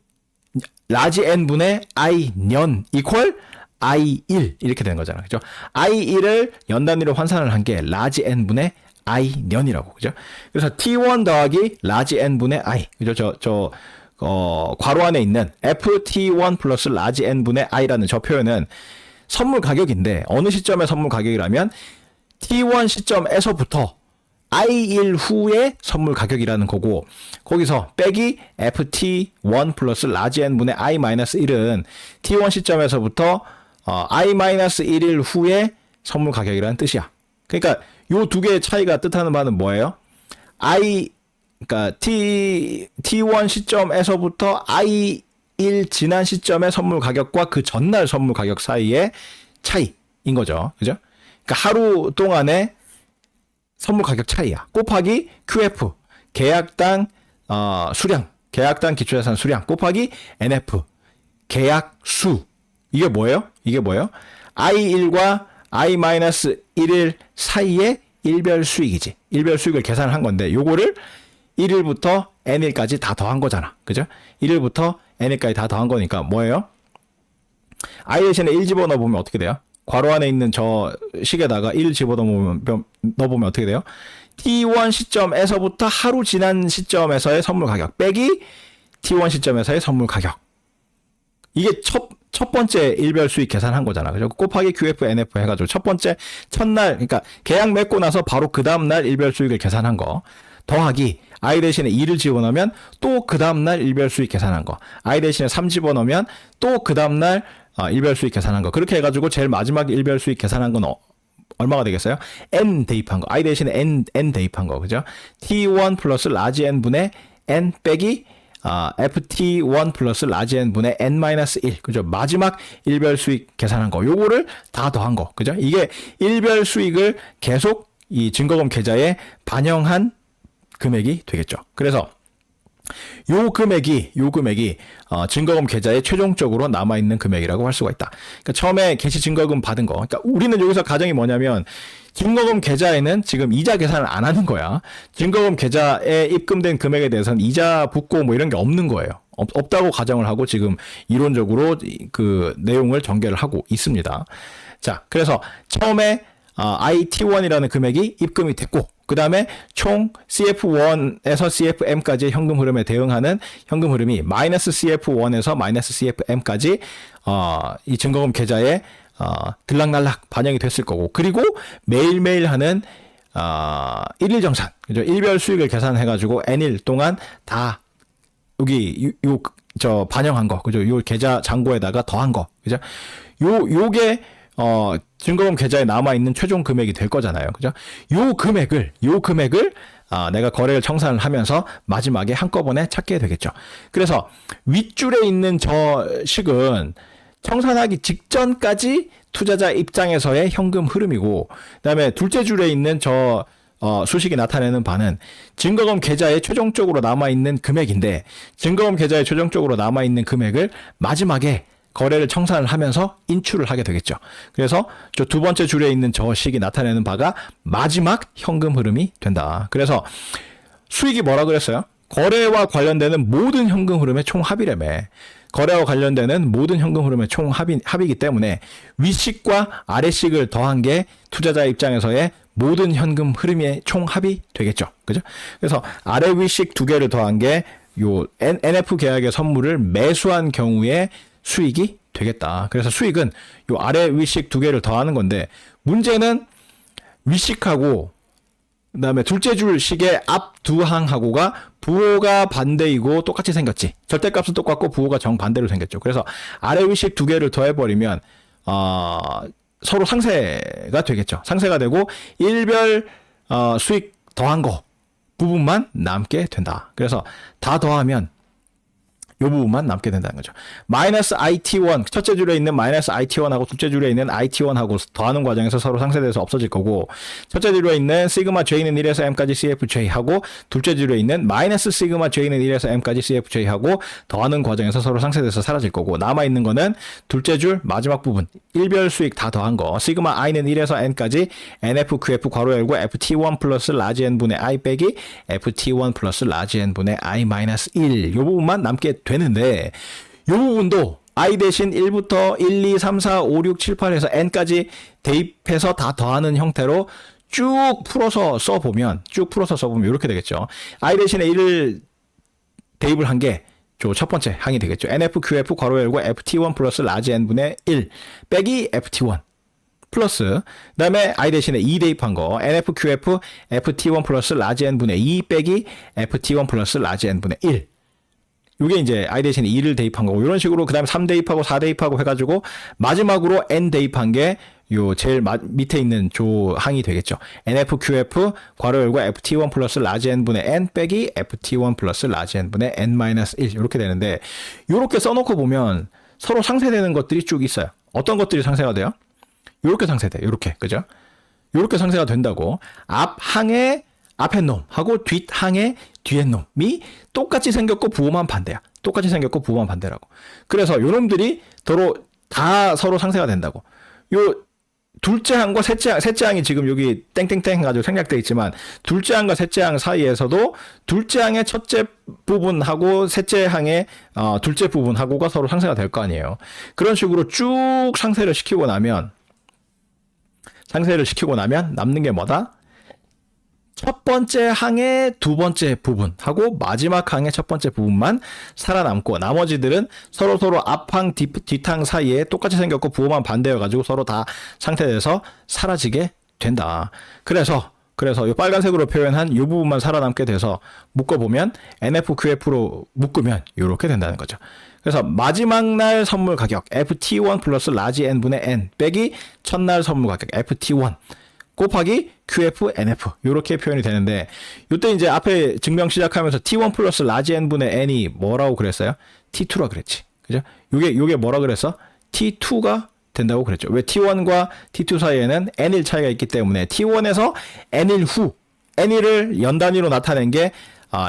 라지 N분의 I 년 이퀄 I1 이렇게 되는 거잖아. 그죠? I1을 연 단위로 환산을 한 게 라지 N분의 I 년이라고. 그죠? 그래서 T1 더하기 라지 N분의 I. 그죠? 괄호 안에 있는 FT1 플러스 라지 N분의 I라는 저 표현은 선물 가격인데, 어느 시점의 선물 가격이라면 T1 시점에서부터 I1 후의 선물 가격이라는 거고, 거기서 빼기 FT1 플러스 라지 N분의 I-1은 T1 시점에서부터 I-1일 후의 선물 가격이라는 뜻이야. 그러니까 요 두 개의 차이가 뜻하는 바는 뭐예요? 그러니까 T1 시점에서부터 I1 지난 시점의 선물 가격과 그 전날 선물 가격 사이의 차이인 거죠. 그죠? 그러니까 하루 동안의 선물 가격 차이야. 곱하기 QF, 계약당 수량, 계약당 기초자산 수량 곱하기 NF, 계약 수. 이게 뭐예요? I1과 I-1일 사이의 일별 수익이지. 일별 수익을 계산을 한 건데, 요거를 1일부터 N일까지 다 더한 거잖아. 그죠? 1일부터 N일까지 다 더한 거니까 뭐예요? I 대신에 1 집어넣어보면 어떻게 돼요? 괄호 안에 있는 저 식에다가 1 집어넣으면 어떻게 돼요? T1 시점에서부터 하루 지난 시점에서의 선물 가격 빼기 T1 시점에서의 선물 가격. 이게 첫 번째 일별 수익 계산한 거잖아. 그죠? 곱하기 QF, NF 해가지고 첫날, 그러니까 계약 맺고 나서 바로 그 다음날 일별 수익을 계산한 거. 더하기 I 대신에 2를 집어넣으면 또 그 다음날 일별 수익 계산한 거. I 대신에 3 집어넣으면 또 그 다음날 일별 수익 계산한 거. 그렇게 해가지고 제일 마지막 일별 수익 계산한 건 얼마가 되겠어요? N 대입한 거. I 대신에 N 대입한 거. 그죠? T1 플러스 라지 N분의 N 빼기 FT1 플러스 라지 n 분의 n-1. 그죠? 마지막 일별 수익 계산한 거. 요거를 다 더한 거. 그죠? 이게 일별 수익을 계속 이 증거금 계좌에 반영한 금액이 되겠죠. 그래서 요 금액이 증거금 계좌에 최종적으로 남아있는 금액이라고 할 수가 있다. 그러니까 처음에 개시 증거금 받은 거. 그러니까 우리는 여기서 가정이 뭐냐면 증거금 계좌에는 지금 이자 계산을 안 하는 거야. 증거금 계좌에 입금된 금액에 대해서는 이자 붙고 뭐 이런 게 없는 거예요. 없다고 가정을 하고 지금 이론적으로 그 내용을 전개를 하고 있습니다. 자, 그래서 처음에 IT1이라는 금액이 입금이 됐고, 그 다음에 총 CF1에서 CFM까지의 현금 흐름에 대응하는 현금 흐름이 마이너스 CF1에서 마이너스 CFM까지 이 증거금 계좌에 들락날락 반영이 됐을 거고, 그리고 매일매일 하는 일일 정산, 그죠? 일별 수익을 계산해가지고 N일 동안 다 여기 반영한 거, 그죠? 요 계좌 잔고에다가 더한 거, 그죠? 요게 증거금 계좌에 남아있는 최종 금액이 될 거잖아요. 그죠? 요 금액을, 내가 거래를 청산을 하면서 마지막에 한꺼번에 찾게 되겠죠. 그래서 윗줄에 있는 저 식은 청산하기 직전까지 투자자 입장에서의 현금 흐름이고, 그 다음에 둘째 줄에 있는 저 수식이 나타내는 바는 증거금 계좌에 최종적으로 남아있는 금액인데, 증거금 계좌에 최종적으로 남아있는 금액을 마지막에 거래를 청산을 하면서 인출을 하게 되겠죠. 그래서 저 두 번째 줄에 있는 저 식이 나타내는 바가 마지막 현금 흐름이 된다. 그래서 수익이 뭐라 그랬어요? 거래와 관련되는 모든 현금 흐름의 총합이라며. 거래와 관련되는 모든 현금 흐름의 총합이기 때문에 윗식과 아래식을 더한 게 투자자 입장에서의 모든 현금 흐름의 총합이 되겠죠. 그죠? 그래서 아래 윗식 두 개를 더한 게 요 NF 계약의 선물을 매수한 경우에 수익이 되겠다. 그래서 수익은 요 아래 윗식 두 개를 더하는 건데, 문제는 윗식하고 그다음에 둘째 줄 식의 앞 두 항하고가 부호가 반대이고 똑같이 생겼지. 절대값은 똑같고 부호가 정반대로 생겼죠. 그래서 아래 윗식 두 개를 더해버리면 서로 상쇄가 되겠죠. 상쇄가 되고 일별 수익 더한 거 부분만 남게 된다. 그래서 다 더하면 이 부분만 남게 된다는 거죠. 마이너스 IT1, 첫째 줄에 있는 마이너스 IT1하고 둘째 줄에 있는 IT1하고 더하는 과정에서 서로 상쇄돼서 없어질 거고, 첫째 줄에 있는 시그마 J는 1에서 M까지 CFJ하고 둘째 줄에 있는 마이너스 시그마 J는 1에서 M까지 CFJ하고 더하는 과정에서 서로 상쇄돼서 사라질 거고, 남아있는 거는 둘째 줄 마지막 부분, 일별 수익 다 더한 거, 시그마 I는 1에서 N까지 NFQF 괄호 열고 FT1 플러스 라지 N분의 I 빼기 FT1 플러스 라지 N분의 I 마이너스 1, 이 부분만 남게 되는데, 이 부분도 I 대신 1부터 1, 2, 3, 4, 5, 6, 7, 8에서 N까지 대입해서 다 더하는 형태로 쭉 풀어서 써보면 이렇게 되겠죠. I 대신에 1을 대입을 한 게 첫 번째 항이 되겠죠. NFQF 괄호 열고 FT1 플러스 라지 N분의 1 빼기 FT1 플러스, 그 다음에 I 대신에 2 대입한 거 NFQF FT1 플러스 라지 N분의 2 빼기 FT1 플러스 라지 N분의 1. 요게 이제 I 대신에 2를 대입한 거고, 이런 식으로 그 다음에 3 대입하고 4 대입하고 해가지고 마지막으로 N 대입한 게 요 제일 밑에 있는 조 항이 되겠죠. NFQF 괄호 열고 FT1 플러스 라지 N분의 N 빼기 FT1 플러스 라지 N분의 N-1 이렇게 되는데, 요렇게 써놓고 보면 서로 상쇄되는 것들이 쭉 있어요. 어떤 것들이 상쇄가 돼요? 요렇게 상쇄돼. 요렇게. 그죠? 요렇게 상쇄가 된다고. 앞항의 앞에 놈하고 뒷항의 뒤에 놈이 똑같이 생겼고 부호만 반대야. 똑같이 생겼고 부호만 반대라고. 그래서 요 놈들이 다 서로 상쇄가 된다고. 요 둘째 항과 셋째 항이 지금 여기 땡땡땡 가지고 생략되어 있지만, 둘째 항과 셋째 항 사이에서도 둘째 항의 첫째 부분하고 셋째 항의 둘째 부분하고가 서로 상쇄가 될 거 아니에요. 그런 식으로 쭉 상쇄를 시키고 나면 남는 게 뭐다? 첫 번째 항의 두 번째 부분하고 마지막 항의 첫 번째 부분만 살아남고, 나머지들은 서로 앞항 뒷항 사이에 똑같이 생겼고 부호만 반대여가지고 서로 다 상쇄돼서 사라지게 된다. 그래서 이 빨간색으로 표현한 이 부분만 살아남게 돼서 묶어보면 NFQF로 묶으면 이렇게 된다는 거죠. 그래서 마지막 날 선물 가격 FT1 플러스 라지 N분의 N 빼기 첫날 선물 가격 FT1 곱하기 QF, NF 이렇게 표현이 되는데 이때 이제 앞에 증명 시작하면서 T1 플러스 라지 N분의 N이 뭐라고 그랬어요? T2라 그랬지. 그죠? 요게 뭐라 그랬어? T2가 된다고 그랬죠. 왜 T1과 T2 사이에는 N일 차이가 있기 때문에 T1에서 N일 후 N일을 연 단위로 나타낸 게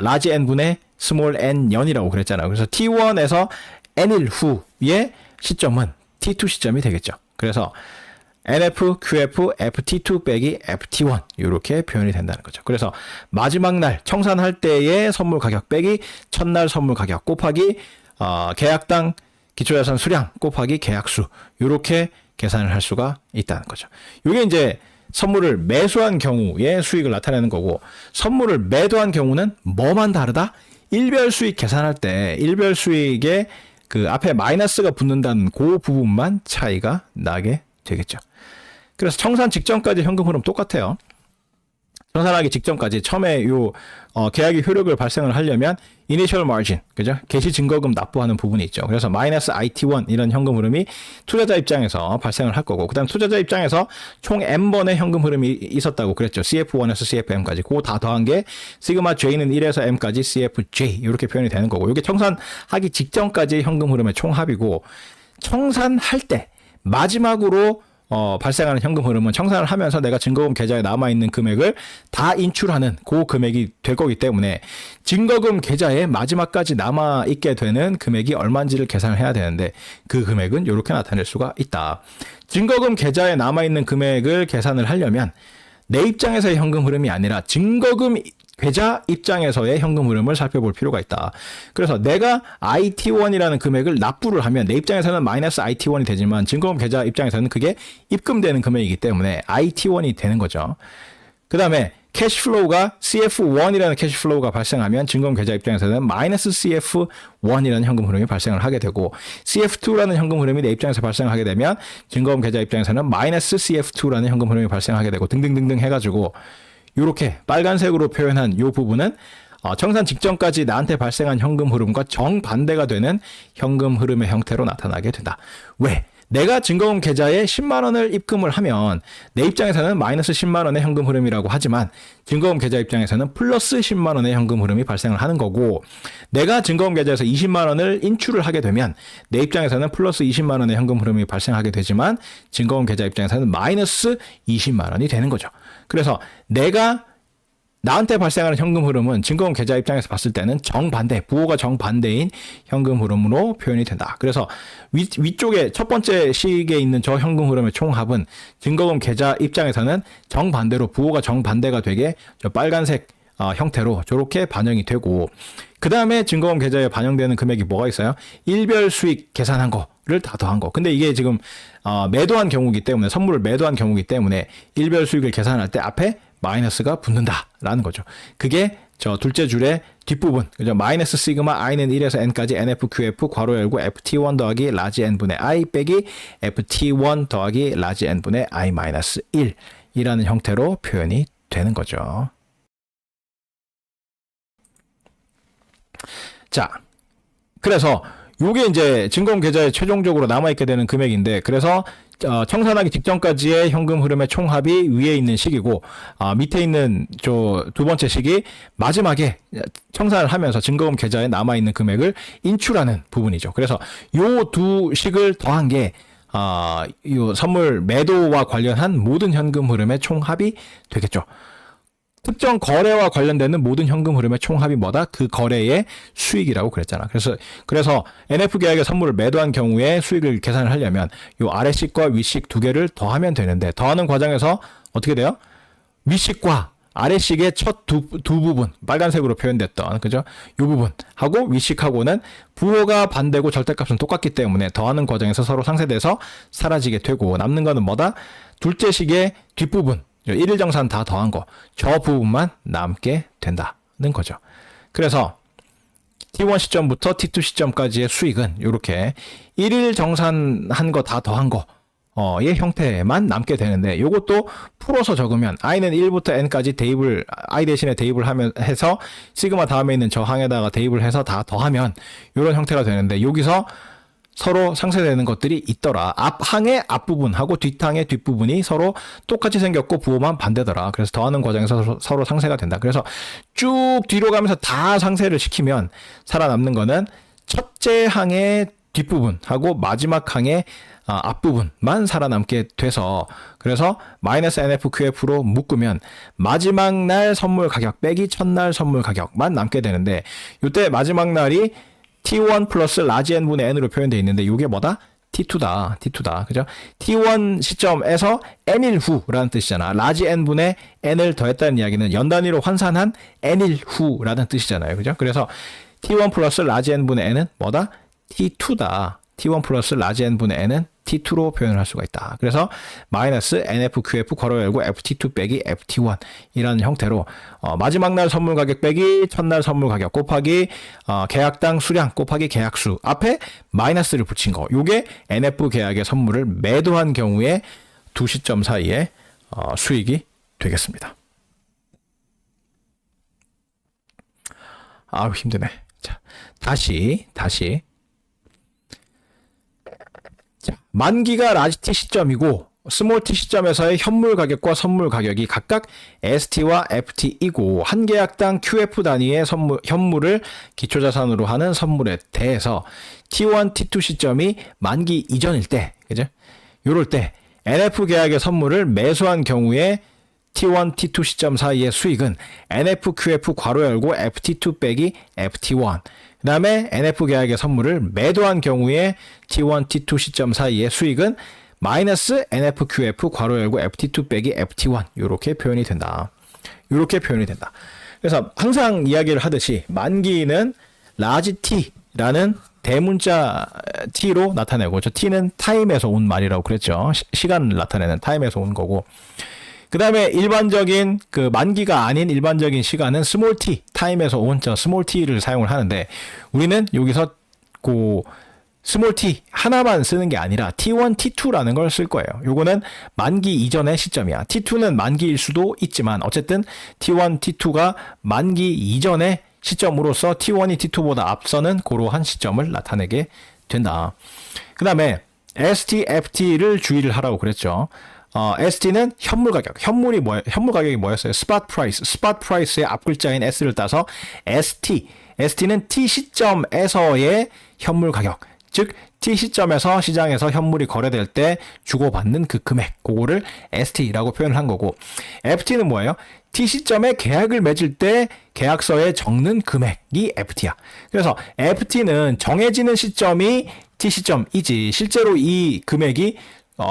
라지 N분의 스몰 N 연이라고 그랬잖아요. 그래서 T1에서 N일 후의 시점은 T2 시점이 되겠죠. 그래서 NF, QF, FT2 빼기 FT1 이렇게 표현이 된다는 거죠. 그래서 마지막 날 청산할 때의 선물 가격 빼기 첫날 선물 가격 곱하기 계약당 기초자산 수량 곱하기 계약수 이렇게 계산을 할 수가 있다는 거죠. 이게 이제 선물을 매수한 경우의 수익을 나타내는 거고 선물을 매도한 경우는 뭐만 다르다? 일별 수익 계산할 때 일별 수익에 그 앞에 마이너스가 붙는다는 그 부분만 차이가 나게 되겠죠. 그래서 청산 직전까지 현금 흐름 똑같아요. 청산하기 직전까지 처음에 요 계약의 효력을 발생을 하려면 initial margin, 그죠? 개시 증거금 납부하는 부분이 있죠. 그래서 마이너스 IT1 이런 현금 흐름이 투자자 입장에서 발생을 할 거고, 그다음 투자자 입장에서 총 n번의 현금 흐름이 있었다고 그랬죠. CF1에서 CFM까지. 그거 다 더한 게 시그마 J는 1에서 M까지 CFJ 이렇게 표현이 되는 거고, 이게 청산하기 직전까지 현금 흐름의 총합이고, 청산할 때 마지막으로 발생하는 현금 흐름은 청산을 하면서 내가 증거금 계좌에 남아있는 금액을 다 인출하는 그 금액이 될 거기 때문에 증거금 계좌에 마지막까지 남아있게 되는 금액이 얼마인지를 계산을 해야 되는데 그 금액은 이렇게 나타낼 수가 있다. 증거금 계좌에 남아있는 금액을 계산을 하려면 내 입장에서의 현금 흐름이 아니라 증거금 계좌 입장에서의 현금 흐름을 살펴볼 필요가 있다. 그래서 내가 IT1이라는 금액을 납부를 하면 내 입장에서는 마이너스 IT1이 되지만 증거금 계좌 입장에서는 그게 입금되는 금액이기 때문에 IT1이 되는 거죠. 그 다음에 캐시플로우가 CF1이라는 캐시플로우가 발생하면 증거금 계좌 입장에서는 마이너스 CF1이라는 현금 흐름이 발생을 하게 되고 CF2라는 현금 흐름이 내 입장에서 발생하게 되면 증거금 계좌 입장에서는 마이너스 CF2라는 현금 흐름이 발생하게 되고 등등등등 해가지고 이렇게 빨간색으로 표현한 이 부분은 청산 직전까지 나한테 발생한 현금 흐름과 정반대가 되는 현금 흐름의 형태로 나타나게 된다. 왜? 내가 증거금 계좌에 10만 원을 입금을 하면 내 입장에서는 마이너스 10만 원의 현금 흐름이라고 하지만 증거금 계좌 입장에서는 플러스 10만 원의 현금 흐름이 발생을 하는 거고, 내가 증거금 계좌에서 20만 원을 인출을 하게 되면 내 입장에서는 플러스 20만 원의 현금 흐름이 발생하게 되지만 증거금 계좌 입장에서는 마이너스 20만 원이 되는 거죠. 그래서 내가 나한테 발생하는 현금 흐름은 증거금 계좌 입장에서 봤을 때는 정반대, 부호가 정반대인 현금 흐름으로 표현이 된다. 그래서 위쪽에 첫 번째 식에 있는 저 현금 흐름의 총합은 증거금 계좌 입장에서는 정반대로 부호가 정반대가 되게 저 빨간색 형태로 저렇게 반영이 되고, 그 다음에 증거금 계좌에 반영되는 금액이 뭐가 있어요? 일별 수익 계산한 거를 다 더한 거. 근데 이게 지금 매도한 경우이기 때문에, 선물을 매도한 경우이기 때문에 일별 수익을 계산할 때 앞에 마이너스가 붙는다라는 거죠. 그게 저 둘째 줄의 뒷부분, 그죠? 마이너스 시그마 i는 1에서 n까지 NFQF 괄호 열고 FT1 더하기 라지 n분의 i 빼기 FT1 더하기 라지 n분의 i 마이너스 1이라는 형태로 표현이 되는 거죠. 자, 그래서 요게 이제 증거금 계좌에 최종적으로 남아있게 되는 금액인데, 그래서 청산하기 직전까지의 현금 흐름의 총합이 위에 있는 식이고, 밑에 있는 저 두 번째 식이 마지막에 청산을 하면서 증거금 계좌에 남아있는 금액을 인출하는 부분이죠. 그래서 요 두 식을 더한 게 요 선물 매도와 관련한 모든 현금 흐름의 총합이 되겠죠. 특정 거래와 관련되는 모든 현금 흐름의 총합이 뭐다? 그 거래의 수익이라고 그랬잖아. 그래서 NF 계약의 선물을 매도한 경우에 수익을 계산을 하려면 요 아래식과 윗식 두 개를 더하면 되는데, 더하는 과정에서 어떻게 돼요? 윗식과 아래식의 첫 두 부분, 빨간색으로 표현됐던, 그죠? 요 부분하고 윗식하고는 부호가 반대고 절대값은 똑같기 때문에 더하는 과정에서 서로 상쇄돼서 사라지게 되고, 남는 거는 뭐다? 둘째 식의 뒷부분, 일일 정산 다 더한 거, 저 부분만 남게 된다는 거죠. 그래서 T1 시점부터 T2 시점까지의 수익은 이렇게 일일 정산한 거 다 더한 거의 형태만 남게 되는데, 이것도 풀어서 적으면 i는 1부터 n까지 대입을, i 대신에 대입을 해서 시그마 다음에 있는 저 항에다가 대입을 해서 다 더하면 이런 형태가 되는데, 여기서 서로 상쇄되는 것들이 있더라. 앞항의 앞부분하고 뒷항의 뒷부분이 서로 똑같이 생겼고 부호만 반대더라. 그래서 더하는 과정에서 서로 상쇄가 된다. 그래서 쭉 뒤로 가면서 다 상쇄를 시키면 살아남는 거는 첫째 항의 뒷부분하고 마지막 항의 앞부분만 살아남게 돼서, 그래서 마이너스 NFQF로 묶으면 마지막 날 선물 가격 빼기 첫날 선물 가격만 남게 되는데, 이때 마지막 날이 T1 플러스 라지 n분의 n으로 표현되어 있는데 이게 뭐다? T2다. 그죠? T1 시점에서 n일 후라는 뜻이잖아. 라지 n분의 n을 더했다는 이야기는 연 단위로 환산한 n일 후라는 뜻이잖아요. 그죠? 그래서 T1 플러스 라지 n분의 n은 뭐다? T2다. T1 플러스 라지 n분의 n은 T2로 표현을 할 수가 있다. 그래서 마이너스 NFQF 괄호 열고 FT2 빼기 FT1 이라는 형태로 마지막 날 선물 가격 빼기 첫날 선물 가격 곱하기 계약당 수량 곱하기 계약수 앞에 마이너스를 붙인 거. 요게 NF 계약의 선물을 매도한 경우에 두 시점 사이에 수익이 되겠습니다. 아우 힘드네. 자, 다시 자, 만기가 라지 t 시점이고 스몰 t 시점에서의 현물 가격과 선물 가격이 각각 ST와 FT이고 한 계약당 QF 단위의 현물을 기초자산으로 하는 선물에 대해서 T1, T2 시점이 만기 이전일 때, 그죠? 요럴 때 NF 계약의 선물을 매수한 경우에 T1, T2 시점 사이의 수익은 NFQF 괄호 열고 FT2 빼기 FT1. 그 다음에 NF 계약의 선물을 매도한 경우에 T1, T2 시점 사이의 수익은 마이너스 NFQF 괄호 열고 FT2 빼기 FT1. 요렇게 표현이 된다. 그래서 항상 이야기를 하듯이 만기는 라지 T라는 대문자 T로 나타내고, 저 T는 타임에서 온 말이라고 그랬죠. 시간을 나타내는 타임에서 온 거고, 그 다음에 일반적인 그 만기가 아닌 일반적인 시간은 스몰 t, 타임에서 온 저 스몰 t를 사용을 하는데, 우리는 여기서 그 스몰 t 하나만 쓰는 게 아니라 T1, T2라는 걸 쓸 거예요. 요거는 만기 이전의 시점이야. T2는 만기일 수도 있지만 어쨌든 T1, T2가 만기 이전의 시점으로서 T1이 T2보다 앞서는 그러한 시점을 나타내게 된다. 그 다음에 ST, FT를 주의를 하라고 그랬죠. ST는 현물 가격. 현물 가격이 뭐였어요? 스팟 프라이스의 앞 글자인 S를 따서 ST. ST는 T 시점에서의 현물 가격. 즉 T 시점에서 시장에서 현물이 거래될 때 주고받는 그 금액. 그거를 ST라고 표현을 한 거고, FT는 뭐예요? T 시점에 계약을 맺을 때 계약서에 적는 금액이 FT야. 그래서 FT는 정해지는 시점이 T 시점이지, 실제로 이 금액이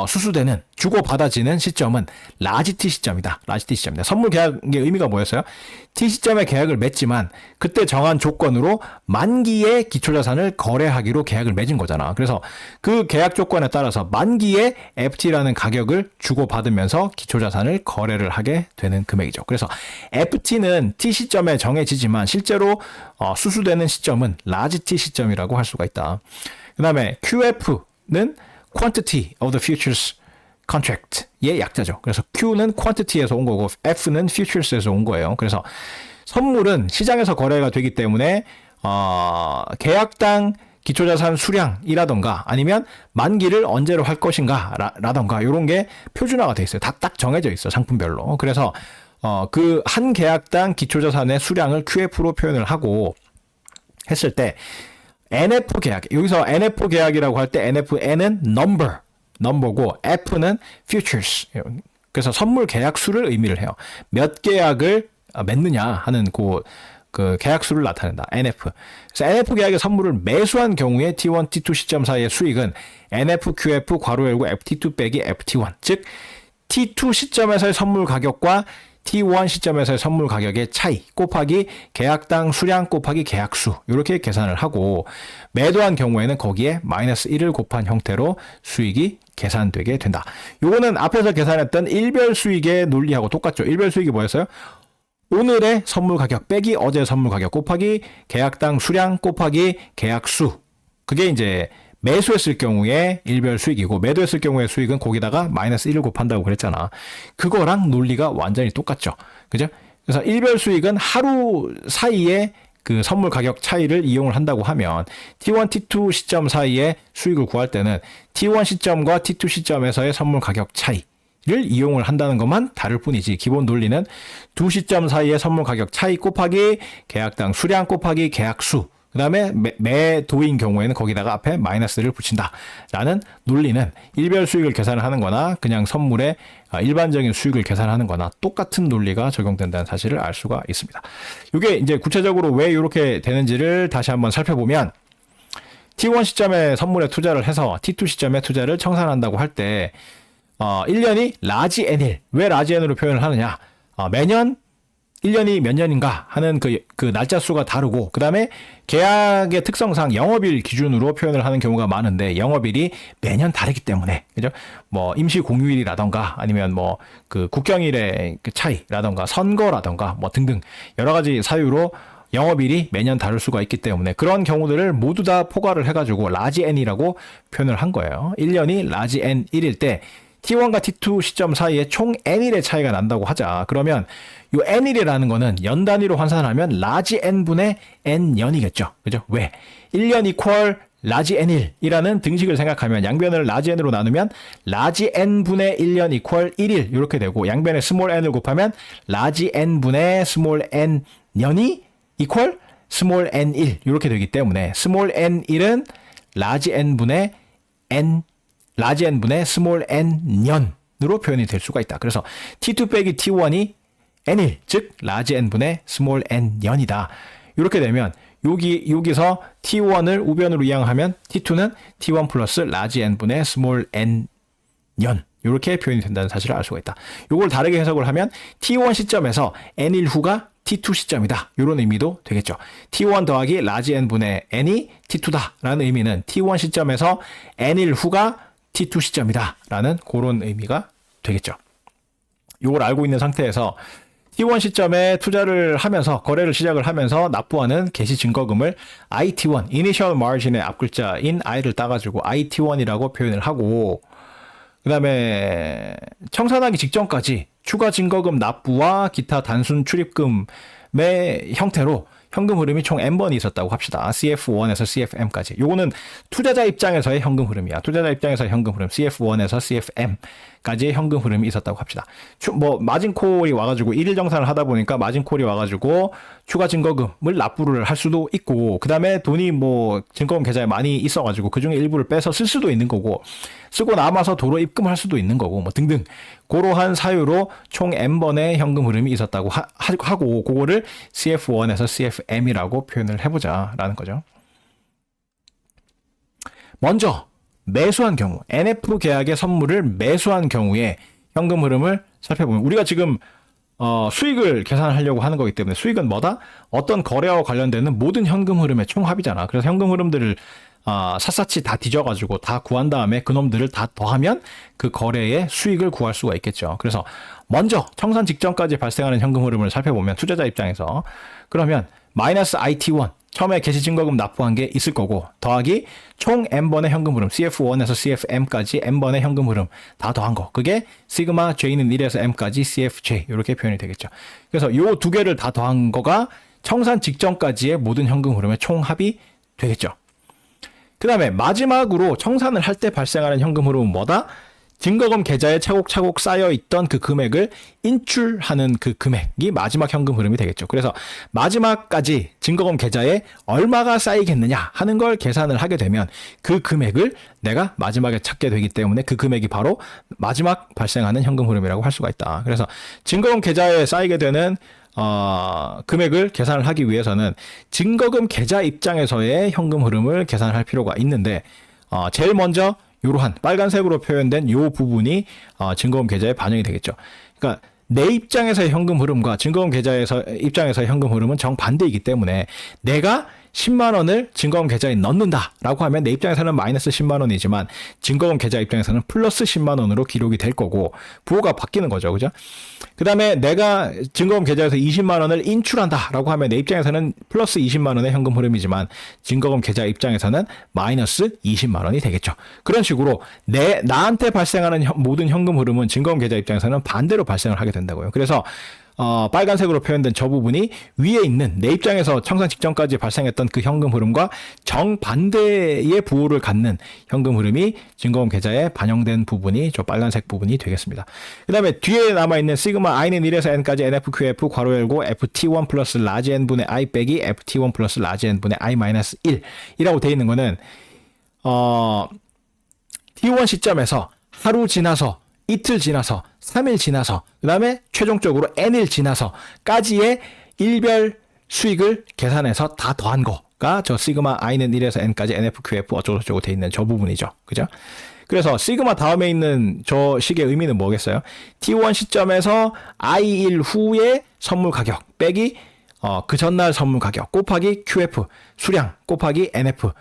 수수되는, 주고받아지는 시점은 라지 T 시점이다. 선물 계약의 의미가 뭐였어요? T 시점에 계약을 맺지만 그때 정한 조건으로 만기에 기초자산을 거래하기로 계약을 맺은 거잖아. 그래서 그 계약 조건에 따라서 만기에 FT라는 가격을 주고받으면서 기초자산을 거래를 하게 되는 금액이죠. 그래서 FT는 T 시점에 정해지지만 실제로 수수되는 시점은 라지 T 시점이라고 할 수가 있다. 그 다음에 QF는 quantity of the futures contract의 약자죠. 그래서 Q는 quantity에서 온 거고 F는 futures에서 온 거예요. 그래서 선물은 시장에서 거래가 되기 때문에 계약당 기초자산 수량이라던가 아니면 만기를 언제로 할 것인가 라던가 이런 게 표준화가 돼 있어요. 다 딱 정해져 있어, 상품별로. 그래서 그 한 계약당 기초자산의 수량을 QF로 표현을 하고 했을 때 NF 계약, 여기서 NF 계약이라고 할 때 NFN은 넘버고 F는 futures. 그래서 선물 계약 수를 의미를 해요. 몇 계약을 맺느냐 하는 그 계약 수를 나타낸다. NF. 그래서 NF 계약의 선물을 매수한 경우에 T1, T2 시점 사이의 수익은 NFQF 괄호 열고 FT2 빼기 FT1. 즉 T2 시점에서의 선물 가격과 T1 시점에서의 선물 가격의 차이 곱하기 계약당 수량 곱하기 계약수, 이렇게 계산을 하고 매도한 경우에는 거기에 마이너스 1을 곱한 형태로 수익이 계산되게 된다. 요거는 앞에서 계산했던 일별 수익의 논리하고 똑같죠. 일별 수익이 뭐였어요? 오늘의 선물 가격 빼기 어제 선물 가격 곱하기 계약당 수량 곱하기 계약수. 그게 이제 매수했을 경우에 일별 수익이고, 매도했을 경우의 수익은 거기다가 마이너스 1을 곱한다고 그랬잖아. 그거랑 논리가 완전히 똑같죠. 그죠? 그래서 일별 수익은 하루 사이에 그 선물 가격 차이를 이용을 한다고 하면 T1, T2 시점 사이에 수익을 구할 때는 T1 시점과 T2 시점에서의 선물 가격 차이를 이용을 한다는 것만 다를 뿐이지 기본 논리는 두 시점 사이의 선물 가격 차이 곱하기 계약당 수량 곱하기 계약수 그 다음에 매도인 경우에는 거기다가 앞에 마이너스를 붙인다라는 논리는 일별 수익을 계산을 하는 거나 그냥 선물의 일반적인 수익을 계산하는 거나 똑같은 논리가 적용된다는 사실을 알 수가 있습니다. 이게 이제 구체적으로 왜 이렇게 되는지를 다시 한번 살펴보면 T1 시점에 선물에 투자를 해서 T2 시점에 투자를 청산한다고 할 때 1년이 라지 N일, 왜 라지 N으로 표현을 하느냐? 매년 1년이 몇 년인가 하는 그 날짜 수가 다르고 그 다음에 계약의 특성상 영업일 기준으로 표현을 하는 경우가 많은데 영업일이 매년 다르기 때문에 그죠? 뭐 임시 공휴일이라던가 아니면 뭐 그 국경일의 그 차이라던가 선거라던가 뭐 등등 여러 가지 사유로 영업일이 매년 다를 수가 있기 때문에 그런 경우들을 모두 다 포괄을 해가지고 라지 N이라고 표현을 한 거예요. 1년이 라지 N 1일 때 T1과 T2 시점 사이에 총 N일의 차이가 난다고 하자. 그러면 이 N일이라는 거는 연 단위로 환산하면 라지 N분의 N년이겠죠. 그죠? 왜? 1년 이퀄 라지 N일이라는 등식을 생각하면 양변을 라지 N으로 나누면 라지 N분의 1년 이퀄 1일 이렇게 되고 양변에 스몰 n을 곱하면 라지 N분의 스몰 N년이 이퀄 스몰 N1 이렇게 되기 때문에 스몰 N1은 라지 N분의 스몰 n년으로 표현이 될 수가 있다. 그래서 T2 빼기 T1이 n일, 즉 라지 n분의 스몰 n년이다. 이렇게 되면 여기서 T1을 우변으로 이항하면 T2는 T1 플러스 라지 n분의 스몰 n년 이렇게 표현이 된다는 사실을 알 수가 있다. 이걸 다르게 해석을 하면 T1 시점에서 n일 후가 T2 시점이다. 이런 의미도 되겠죠. T1 더하기 라지 n분의 n이 T2다. 라는 의미는 T1 시점에서 n일 후가 T2 시점이다. 라는 그런 의미가 되겠죠. 이걸 알고 있는 상태에서 T1 시점에 투자를 하면서 거래를 시작을 하면서 납부하는 개시 증거금을 IT1, Initial Margin의 앞글자인 I를 따가지고 IT1이라고 표현을 하고 그 다음에 청산하기 직전까지 추가 증거금 납부와 기타 단순 출입금의 형태로 현금 흐름이 총 N번이 있었다고 합시다. CF1에서 CFM까지. 요거는 투자자 입장에서의 현금 흐름이야. 투자자 입장에서의 현금 흐름. CF1에서 CFM까지의 현금 흐름이 있었다고 합시다. 뭐 마진콜이 와가지고 일일 정산을 하다 보니까 마진콜이 와가지고 추가 증거금을 납부를 할 수도 있고 그 다음에 돈이 뭐 증거금 계좌에 많이 있어가지고 그중에 일부를 빼서 쓸 수도 있는 거고 쓰고 남아서 도로 입금할 수도 있는 거고 뭐 등등 그러한 사유로 총 N번의 현금 흐름이 있었다고 하고 그거를 CF1에서 CFM이라고 표현을 해보자라는 거죠. 먼저 매수한 경우 NF 계약의 선물을 매수한 경우에 현금 흐름을 살펴보면 우리가 지금 수익을 계산하려고 하는 거기 때문에 수익은 뭐다? 어떤 거래와 관련되는 모든 현금 흐름의 총합이잖아. 그래서 현금 흐름들을 샅샅이 다 뒤져가지고 다 구한 다음에 그놈들을 다 더하면 그 거래의 수익을 구할 수가 있겠죠. 그래서 먼저 청산 직전까지 발생하는 현금 흐름을 살펴보면 투자자 입장에서 그러면 마이너스 IT1 처음에 개시 증거금 납부한 게 있을 거고 더하기 총 N번의 현금 흐름 CF1에서 CFM까지 N번의 현금 흐름 다 더한 거 그게 시그마 J는 1에서 M까지 CFJ 이렇게 표현이 되겠죠. 그래서 요 두 개를 다 더한 거가 청산 직전까지의 모든 현금 흐름의 총합이 되겠죠. 그 다음에 마지막으로 청산을 할 때 발생하는 현금 흐름은 뭐다? 증거금 계좌에 차곡차곡 쌓여있던 그 금액을 인출하는 그 금액이 마지막 현금 흐름이 되겠죠. 그래서 마지막까지 증거금 계좌에 얼마가 쌓이겠느냐 하는 걸 계산을 하게 되면 그 금액을 내가 마지막에 찾게 되기 때문에 그 금액이 바로 마지막 발생하는 현금 흐름이라고 할 수가 있다. 그래서 증거금 계좌에 쌓이게 되는 금액을 계산을 하기 위해서는 증거금 계좌 입장에서의 현금 흐름을 계산할 필요가 있는데 제일 먼저 이러한 빨간색으로 표현된 이 부분이 증거금 계좌에 반영이 되겠죠. 그러니까 내 입장에서의 현금 흐름과 증거금 입장에서의 현금 흐름은 정반대이기 때문에 내가 10만 원을 증거금 계좌에 넣는다라고 하면 내 입장에서는 마이너스 10만 원이지만 증거금 계좌 입장에서는 플러스 10만 원으로 기록이 될 거고 부호가 바뀌는 거죠. 그죠? 그 다음에 내가 증거금 계좌에서 20만 원을 인출한다라고 하면 내 입장에서는 플러스 20만 원의 현금 흐름이지만 증거금 계좌 입장에서는 마이너스 20만 원이 되겠죠. 그런 식으로 나한테 발생하는 모든 현금 흐름은 증거금 계좌 입장에서는 반대로 발생을 하게 된다고요. 그래서 빨간색으로 표현된 저 부분이 위에 있는 내 입장에서 청산 직전까지 발생했던 그 현금 흐름과 정반대의 부호를 갖는 현금 흐름이 증거금 계좌에 반영된 부분이 저 빨간색 부분이 되겠습니다. 그 다음에 뒤에 남아있는 시그마 i는 1에서 n까지 NFQF 괄호 열고 FT1 플러스 라지 n분의 i 빼기 FT1 플러스 라지 n분의 i 마이너스 1이라고 되어 있는 거는 T1 시점에서 하루 지나서 이틀 지나서 3일 지나서 그 다음에 최종적으로 n일 지나서까지의 일별 수익을 계산해서 다 더한 거가 저 시그마 i는 1에서 n까지 NFQF 어쩌고저쩌고 돼 있는 저 부분이죠. 그죠? 그래서 시그마 다음에 있는 저 식의 의미는 뭐겠어요? T1 시점에서 i1 후의 선물 가격 빼기 그 전날 선물 가격 곱하기 QF 수량 곱하기 NF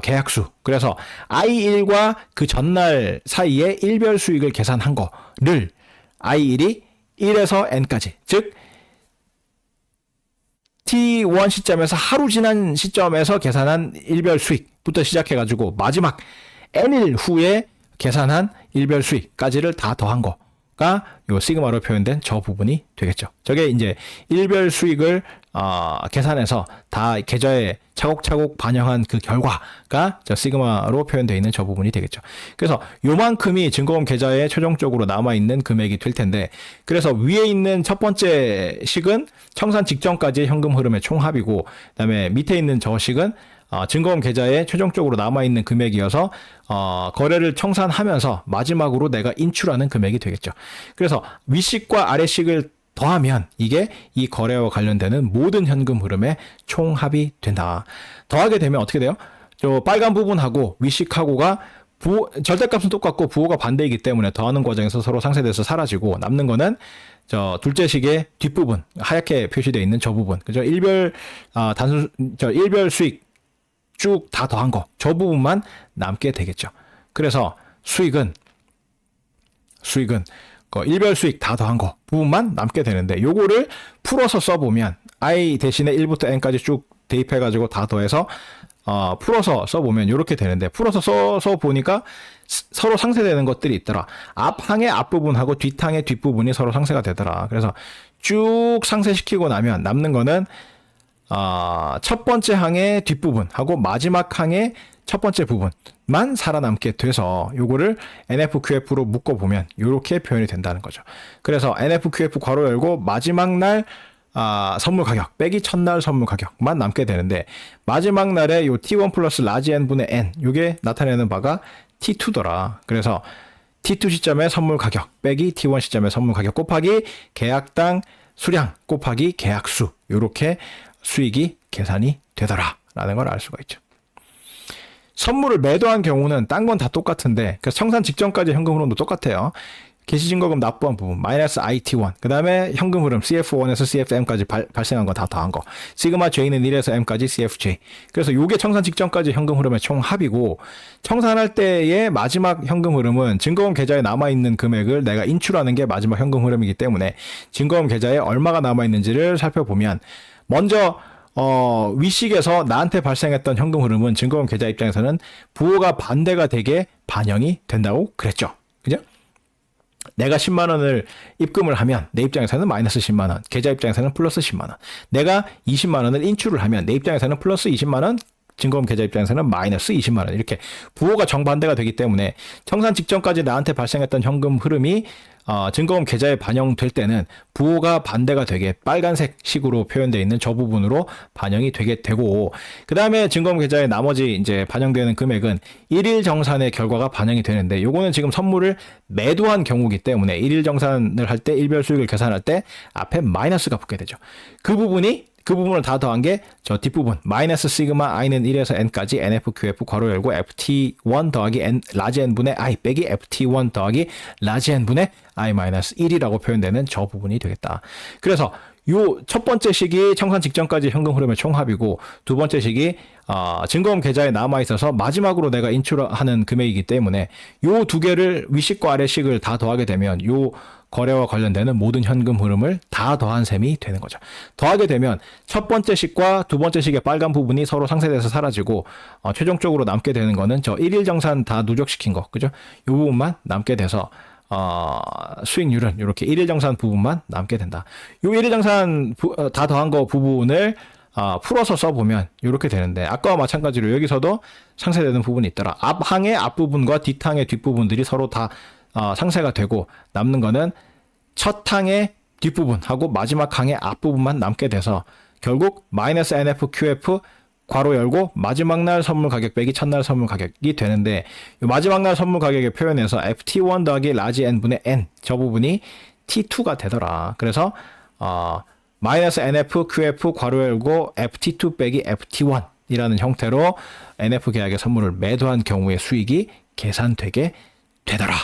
계약수. 그래서 I1과 그 전날 사이에 일별 수익을 계산한 거를 I1이 1에서 N까지. 즉, T1 시점에서 하루 지난 시점에서 계산한 일별 수익부터 시작해가지고 마지막 N일 후에 계산한 일별 수익까지를 다 더한 거가 요 시그마로 표현된 저 부분이 되겠죠. 저게 이제 일별 수익을 계산해서 다 계좌에 차곡차곡 반영한 그 결과가 저 시그마로 표현되어 있는 저 부분이 되겠죠. 그래서 요만큼이 증거금 계좌에 최종적으로 남아있는 금액이 될 텐데, 그래서 위에 있는 첫 번째 식은 청산 직전까지의 현금 흐름의 총합이고, 그다음에 밑에 있는 저 식은 증거금 계좌에 최종적으로 남아있는 금액이어서 거래를 청산하면서 마지막으로 내가 인출하는 금액이 되겠죠. 그래서 위식과 아래식을 더하면 이게 이 거래와 관련되는 모든 현금 흐름의 총합이 된다. 더하게 되면 어떻게 돼요? 저 빨간 부분하고 위식하고가 절대값은 똑같고 부호가 반대이기 때문에 더하는 과정에서 서로 상쇄돼서 사라지고 남는 거는 저 둘째 식의 뒷부분 하얗게 표시되어 있는 저 부분. 그죠? 일별 일별 수익 쭉 다 더한 거. 저 부분만 남게 되겠죠. 그래서 수익은 일별 수익 다 더한 거 부분만 남게 되는데, 요거를 풀어서 써보면 i 대신에 1부터 n까지 쭉 대입해가지고 다 더해서 풀어서 써보면 이렇게 되는데, 풀어서 써서 보니까 서로 상쇄되는 것들이 있더라. 앞항의 앞부분하고 뒷항의 뒷부분이 서로 상쇄가 되더라. 그래서 쭉 상쇄시키고 나면 남는 거는 첫 번째 항의 뒷부분하고 마지막 항의 첫 번째 부분만 살아남게 돼서 요거를 NFQF로 묶어보면 이렇게 표현이 된다는 거죠. 그래서 NFQF 괄호 열고 마지막 날 선물 가격 빼기 첫날 선물 가격만 남게 되는데, 마지막 날에 요 T1 플러스 라지 n분의 n 요게 나타내는 바가 T2더라. 그래서 T2 시점의 선물 가격 빼기 T1 시점의 선물 가격 곱하기 계약당 수량 곱하기 계약수, 요렇게 수익이 계산이 되더라 라는 걸 알 수가 있죠. 선물을 매도한 경우는 딴 건 다 똑같은데, 그래서 청산 직전까지 현금 흐름도 똑같아요. 개시증거금 납부한 부분 마이너스 IT1, 그 다음에 현금 흐름 CF1에서 CFM까지 발생한 거 다 더한 거, 시그마 J는 1에서 M까지 CFJ. 그래서 요게 청산 직전까지 현금 흐름의 총합이고, 청산할 때의 마지막 현금 흐름은 증거금 계좌에 남아있는 금액을 내가 인출하는 게 마지막 현금 흐름이기 때문에 증거금 계좌에 얼마가 남아있는지를 살펴보면, 먼저 위식에서 나한테 발생했던 현금 흐름은 증거금 계좌 입장에서는 부호가 반대가 되게 반영이 된다고 그랬죠. 그죠? 내가 10만 원을 입금을 하면 내 입장에서는 마이너스 10만 원, 계좌 입장에서는 플러스 10만 원. 내가 20만 원을 인출을 하면 내 입장에서는 플러스 20만 원, 증거금 계좌 입장에서는 마이너스 20만 원. 이렇게 부호가 정반대가 되기 때문에 청산 직전까지 나한테 발생했던 현금 흐름이 증거금 계좌에 반영될 때는 부호가 반대가 되게 빨간색 식으로 표현되어 있는 저 부분으로 반영이 되게 되고, 그 다음에 증거금 계좌에 나머지 이제 반영되는 금액은 일일 정산의 결과가 반영이 되는데, 요거는 지금 선물을 매도한 경우이기 때문에 일일 정산을 할 때 일별 수익을 계산할 때 앞에 마이너스가 붙게 되죠. 그 부분을 다 더한 게 저 뒷부분 마이너스 시그마 i는 1에서 n까지 NFQF 괄호 열고 FT1 더하기 n 라지 n분의 i 빼기 FT1 더하기 라지 n분의 i 마이너스 1이라고 표현되는 저 부분이 되겠다. 그래서 요 첫 번째 식이 청산 직전까지 현금 흐름의 총합이고, 두 번째 식이 증거금 계좌에 남아 있어서 마지막으로 내가 인출하는 금액이기 때문에 요 두 개를 위식과 아래식을 다 더하게 되면 요 거래와 관련되는 모든 현금 흐름을 다 더한 셈이 되는 거죠. 더하게 되면 첫 번째 식과 두 번째 식의 빨간 부분이 서로 상쇄돼서 사라지고 최종적으로 남게 되는 거는 저 일일 정산 다 누적시킨 거, 그죠? 이 부분만 남게 돼서 수익률은 이렇게 일일정산 부분만 남게 된다. 요 일일정산 다 더한 거 부분을 풀어서 써보면 이렇게 되는데, 아까와 마찬가지로 여기서도 상쇄되는 부분이 있더라. 앞항의 앞부분과 뒷항의 뒷부분들이 서로 다 상쇄가 되고, 남는 거는 첫 항의 뒷부분하고 마지막 항의 앞부분만 남게 돼서 결국 마이너스 NFQF 괄호 열고 마지막 날 선물 가격 빼기 첫날 선물 가격이 되는데, 이 마지막 날 선물 가격의 표현에서 FT1 더하기 라지 n분의 n, 저 부분이 T2가 되더라. 그래서 마이너스 NFQF 괄호 열고 FT2 빼기 FT1 이라는 형태로 NF 계약의 선물을 매도한 경우의 수익이 계산되게 되더라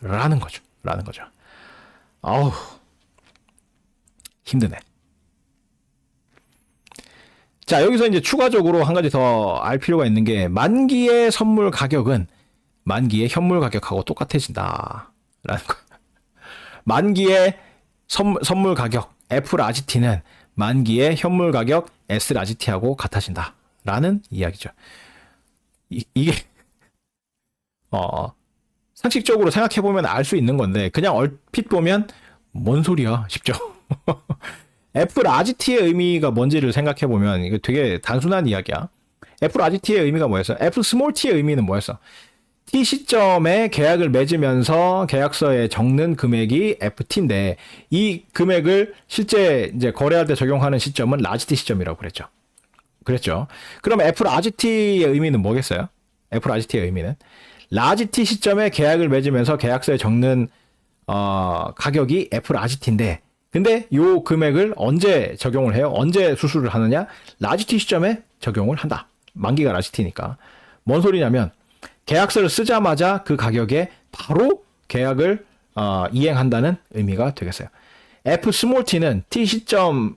라는 거죠. 아우, 힘드네. 자, 여기서 이제 추가적으로 한 가지 더 알 필요가 있는 게, 만기의 선물 가격은 만기의 현물 가격하고 똑같아진다 라는 거. 만기의 선물 가격 F 라지티는 만기의 현물 가격 S 라지티하고 같아진다 라는 이야기죠. 이게 상식적으로 생각해보면 알 수 있는 건데, 그냥 얼핏 보면 뭔 소리야 싶죠. F 라지티의 의미가 뭔지를 생각해보면 이거 되게 단순한 이야기야. F 라지티의 의미가 뭐였어? F 스몰 t의 의미는 뭐였어? T 시점에 계약을 맺으면서 계약서에 적는 금액이 FT인데, 이 금액을 실제 이제 거래할 때 적용하는 시점은 라지티 시점이라고 그랬죠. 그럼 F 라지티의 의미는 뭐겠어요? F 라지티의 의미는 라지티 시점에 계약을 맺으면서 계약서에 적는 가격이 F 라지티인데, 근데 요 금액을 언제 적용을 해요? 언제 수수를 하느냐? 라지티 시점에 적용을 한다. 만기가 라지티니까. 뭔 소리냐면, 계약서를 쓰자마자 그 가격에 바로 계약을 이행한다는 의미가 되겠어요. F 스몰 t는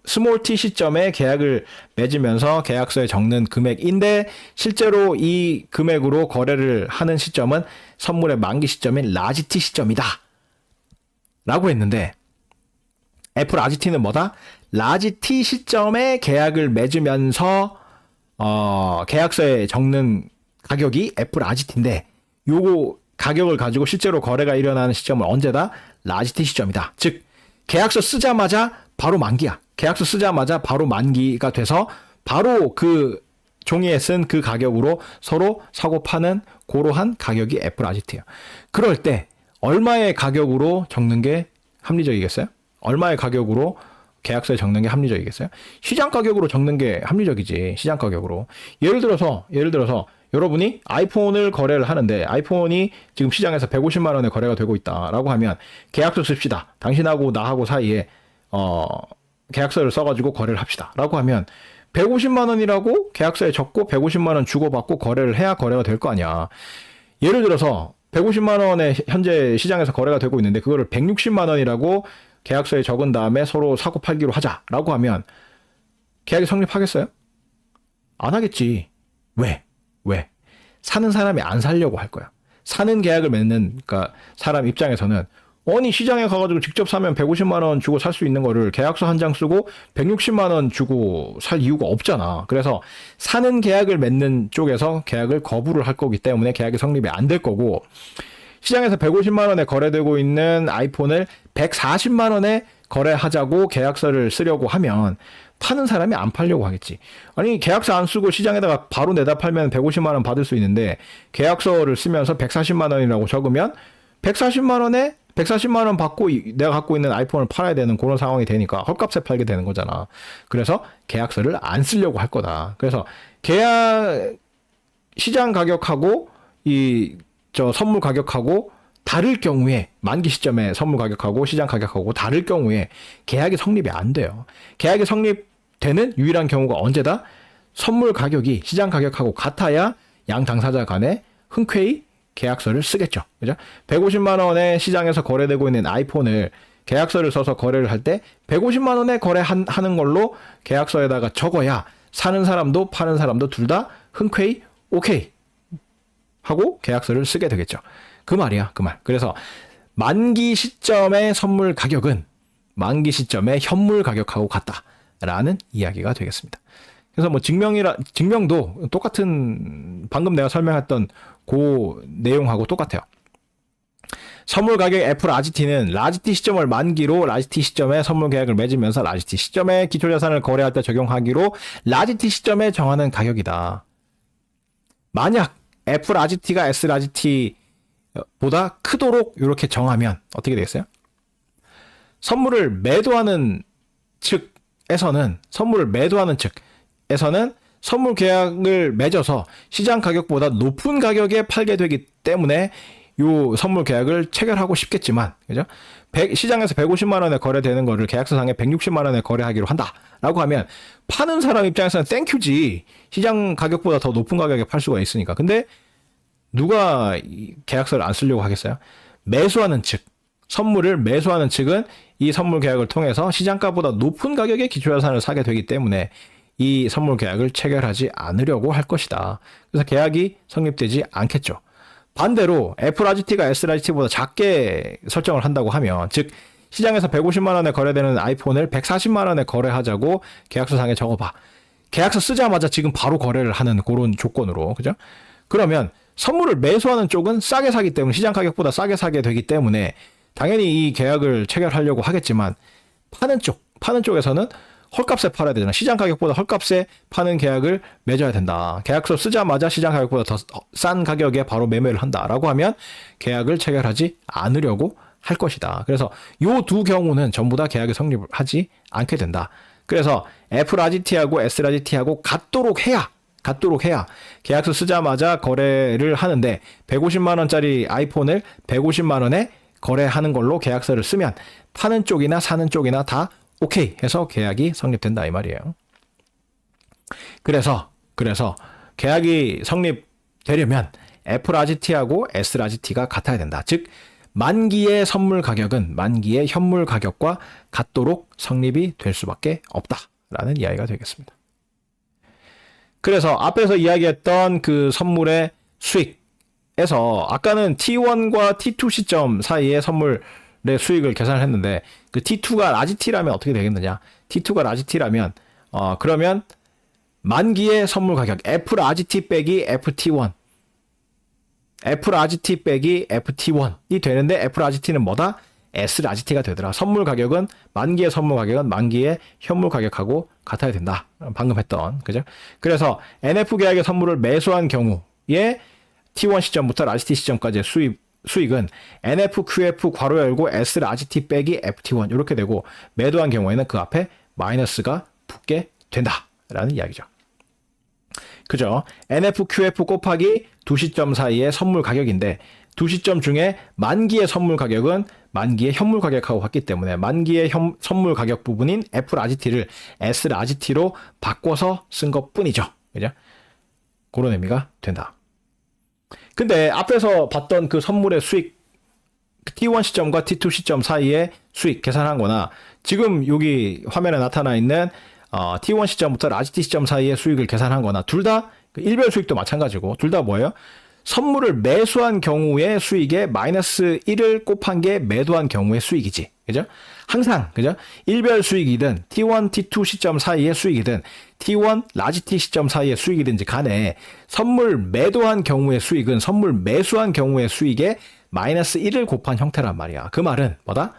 스몰 t 시점에 계약을 맺으면서 계약서에 적는 금액인데, 실제로 이 금액으로 거래를 하는 시점은 선물의 만기 시점인 라지티 시점이다 라고 했는데, F 라지티는 뭐다? 라지티 시점에 계약을 맺으면서 계약서에 적는 가격이 F 라지티인데, 요거 가격을 가지고 실제로 거래가 일어나는 시점은 언제다? 라지티 시점이다. 즉 계약서 쓰자마자 바로 만기야. 계약서 쓰자마자 바로 만기가 돼서 바로 그 종이에 쓴 그 가격으로 서로 사고 파는 고러한 가격이 F 라지티예요. 그럴 때 얼마의 가격으로 적는 게 합리적이겠어요? 얼마의 가격으로 계약서에 적는 게 합리적이겠어요? 시장 가격으로 적는 게 합리적이지. 시장 가격으로. 예를 들어서 여러분이 아이폰을 거래를 하는데, 아이폰이 지금 시장에서 150만 원에 거래가 되고 있다라고 하면, 계약서 씁시다. 당신하고 나하고 사이에 계약서를 써가지고 거래를 합시다 라고 하면 150만 원이라고 계약서에 적고 150만 원 주고받고 거래를 해야 거래가 될 거 아니야. 예를 들어서 150만 원에 현재 시장에서 거래가 되고 있는데, 그거를 160만 원이라고 계약서에 적은 다음에 서로 사고 팔기로 하자라고 하면 계약이 성립하겠어요? 안 하겠지. 왜? 사는 사람이 안 살려고 할 거야. 사는 계약을 맺는 사람 입장에서는, 아니 시장에 가가지고 직접 사면 150만 원 주고 살 수 있는 거를 계약서 한 장 쓰고 160만 원 주고 살 이유가 없잖아. 그래서 사는 계약을 맺는 쪽에서 계약을 거부를 할 거기 때문에 계약이 성립이 안 될 거고, 시장에서 150만 원에 거래되고 있는 아이폰을 140만 원에 거래하자고 계약서를 쓰려고 하면 파는 사람이 안 팔려고 하겠지. 아니 계약서 안 쓰고 시장에다가 바로 내다 팔면 150만 원 받을 수 있는데, 계약서를 쓰면서 140만 원이라고 적으면 140만 원 받고 내가 갖고 있는 아이폰을 팔아야 되는 그런 상황이 되니까 헐값에 팔게 되는 거잖아. 그래서 계약서를 안 쓰려고 할 거다. 그래서 시장 가격하고 선물 가격하고 다를 경우에, 만기 시점에 선물 가격하고 시장 가격하고 다를 경우에 계약이 성립이 안 돼요. 계약이 성립되는 유일한 경우가 언제다? 선물 가격이 시장 가격하고 같아야 양 당사자 간에 흔쾌히 계약서를 쓰겠죠. 그죠? 150만 원에 시장에서 거래되고 있는 아이폰을 계약서를 써서 거래를 할 때 150만 원에 거래하는 걸로 계약서에다가 적어야 사는 사람도 파는 사람도 둘 다 흔쾌히 오케이 하고 계약서를 쓰게 되겠죠. 그 말이야, 그 말. 그래서 만기 시점의 선물 가격은 만기 시점의 현물 가격하고 같다라는 이야기가 되겠습니다. 그래서 뭐 증명도 똑같은, 방금 내가 설명했던 그 내용하고 똑같아요. 선물 가격 F 라지티는 라지티 시점을 만기로 라지티 시점에 선물 계약을 맺으면서 라지티 시점에 기초자산을 거래할 때 적용하기로 라지티 시점에 정하는 가격이다. 만약 F 라지티가 S 라지티보다 크도록 이렇게 정하면 어떻게 되겠어요? 선물을 매도하는 측에서는 선물 계약을 맺어서 시장 가격보다 높은 가격에 팔게 되기 때문에 요 선물 계약을 체결하고 싶겠지만, 그죠? 시장에서 150만 원에 거래되는 거를 계약서상에 160만 원에 거래하기로 한다라고 하면 파는 사람 입장에서는 땡큐지. 시장 가격보다 더 높은 가격에 팔 수가 있으니까. 근데 누가 계약서를 안 쓰려고 하겠어요? 매수하는 측, 선물을 매수하는 측은 이 선물 계약을 통해서 시장가보다 높은 가격에 기초자산을 사게 되기 때문에 이 선물 계약을 체결하지 않으려고 할 것이다. 그래서 계약이 성립되지 않겠죠. 반대로 F 라지티가 S 라지티보다 작게 설정을 한다고 하면, 즉 시장에서 150만 원에 거래되는 아이폰을 140만 원에 거래하자고 계약서상에 적어봐. 계약서 쓰자마자 지금 바로 거래를 하는 그런 조건으로, 그죠? 그러면 선물을 매수하는 쪽은 싸게 사기 때문에, 시장 가격보다 싸게 사게 되기 때문에 당연히 이 계약을 체결하려고 하겠지만, 파는 쪽에서는 헐값에 팔아야 되잖아. 시장 가격보다 헐값에 파는 계약을 맺어야 된다. 계약서 쓰자마자 시장 가격보다 더 싼 가격에 바로 매매를 한다라고 하면 계약을 체결하지 않으려고 할 것이다. 그래서 요 두 경우는 전부 다 계약이 성립하지 않게 된다. 그래서 F 라지티하고 S 라지티하고 같도록 해야 계약서 쓰자마자 거래를 하는데 150만 원짜리 아이폰을 150만 원에 거래하는 걸로 계약서를 쓰면 파는 쪽이나 사는 쪽이나 다 오케이 해서 계약이 성립된다 이 말이에요. 그래서 계약이 성립되려면 F 라지티하고 S 라지티가 같아야 된다. 즉 만기의 선물 가격은 만기의 현물 가격과 같도록 성립이 될 수밖에 없다라는 이야기가 되겠습니다. 그래서 앞에서 이야기했던 그 선물의 수익에서 아까는 T1과 T2 시점 사이의 선물의 수익을 계산을 했는데, 그 T2가 라지티라면 어떻게 되겠느냐? T2가 라지티라면 그러면 만기의 선물 가격 F 라지티 빼기 FT1 F 라지티 빼기 FT1이 되는데, F 라지티는 뭐다? S 라지티가 되더라. 선물 가격은 만기의 선물 가격은 만기의 현물 가격하고 같아야 된다. 방금 했던, 그죠? 그래서 NF 계약의 선물을 매수한 경우에 T1 시점부터 라지티 시점까지의 수익은 NF, QF 괄호 열고 S 라지티 빼기 FT1 이렇게 되고, 매도한 경우에는 그 앞에 마이너스가 붙게 된다라는 이야기죠. 그죠? NF, QF 곱하기 두 시점 사이의 선물 가격인데, 두 시점 중에 만기의 선물 가격은 만기의 현물 가격하고 같기 때문에 만기의 선물 가격 부분인 F 라지티를 S 라지티로 바꿔서 쓴 것 뿐이죠. 그죠? 그런 의미가 된다. 근데 앞에서 봤던 그 선물의 수익, T1 시점과 T2 시점 사이의 수익 계산한 거나, 지금 여기 화면에 나타나 있는 T1 시점부터 라지티 시점 사이의 수익을 계산한 거나, 둘 다 일별 수익도 마찬가지고, 둘 다 뭐예요? 선물을 매수한 경우의 수익에 마이너스 1을 곱한 게 매도한 경우의 수익이지. 그죠? 항상, 그죠? 일별 수익이든, T1, T2 시점 사이의 수익이든, T1, 라지티 시점 사이의 수익이든지 간에 선물 매도한 경우의 수익은 선물 매수한 경우의 수익에 마이너스 1을 곱한 형태란 말이야. 그 말은 뭐다?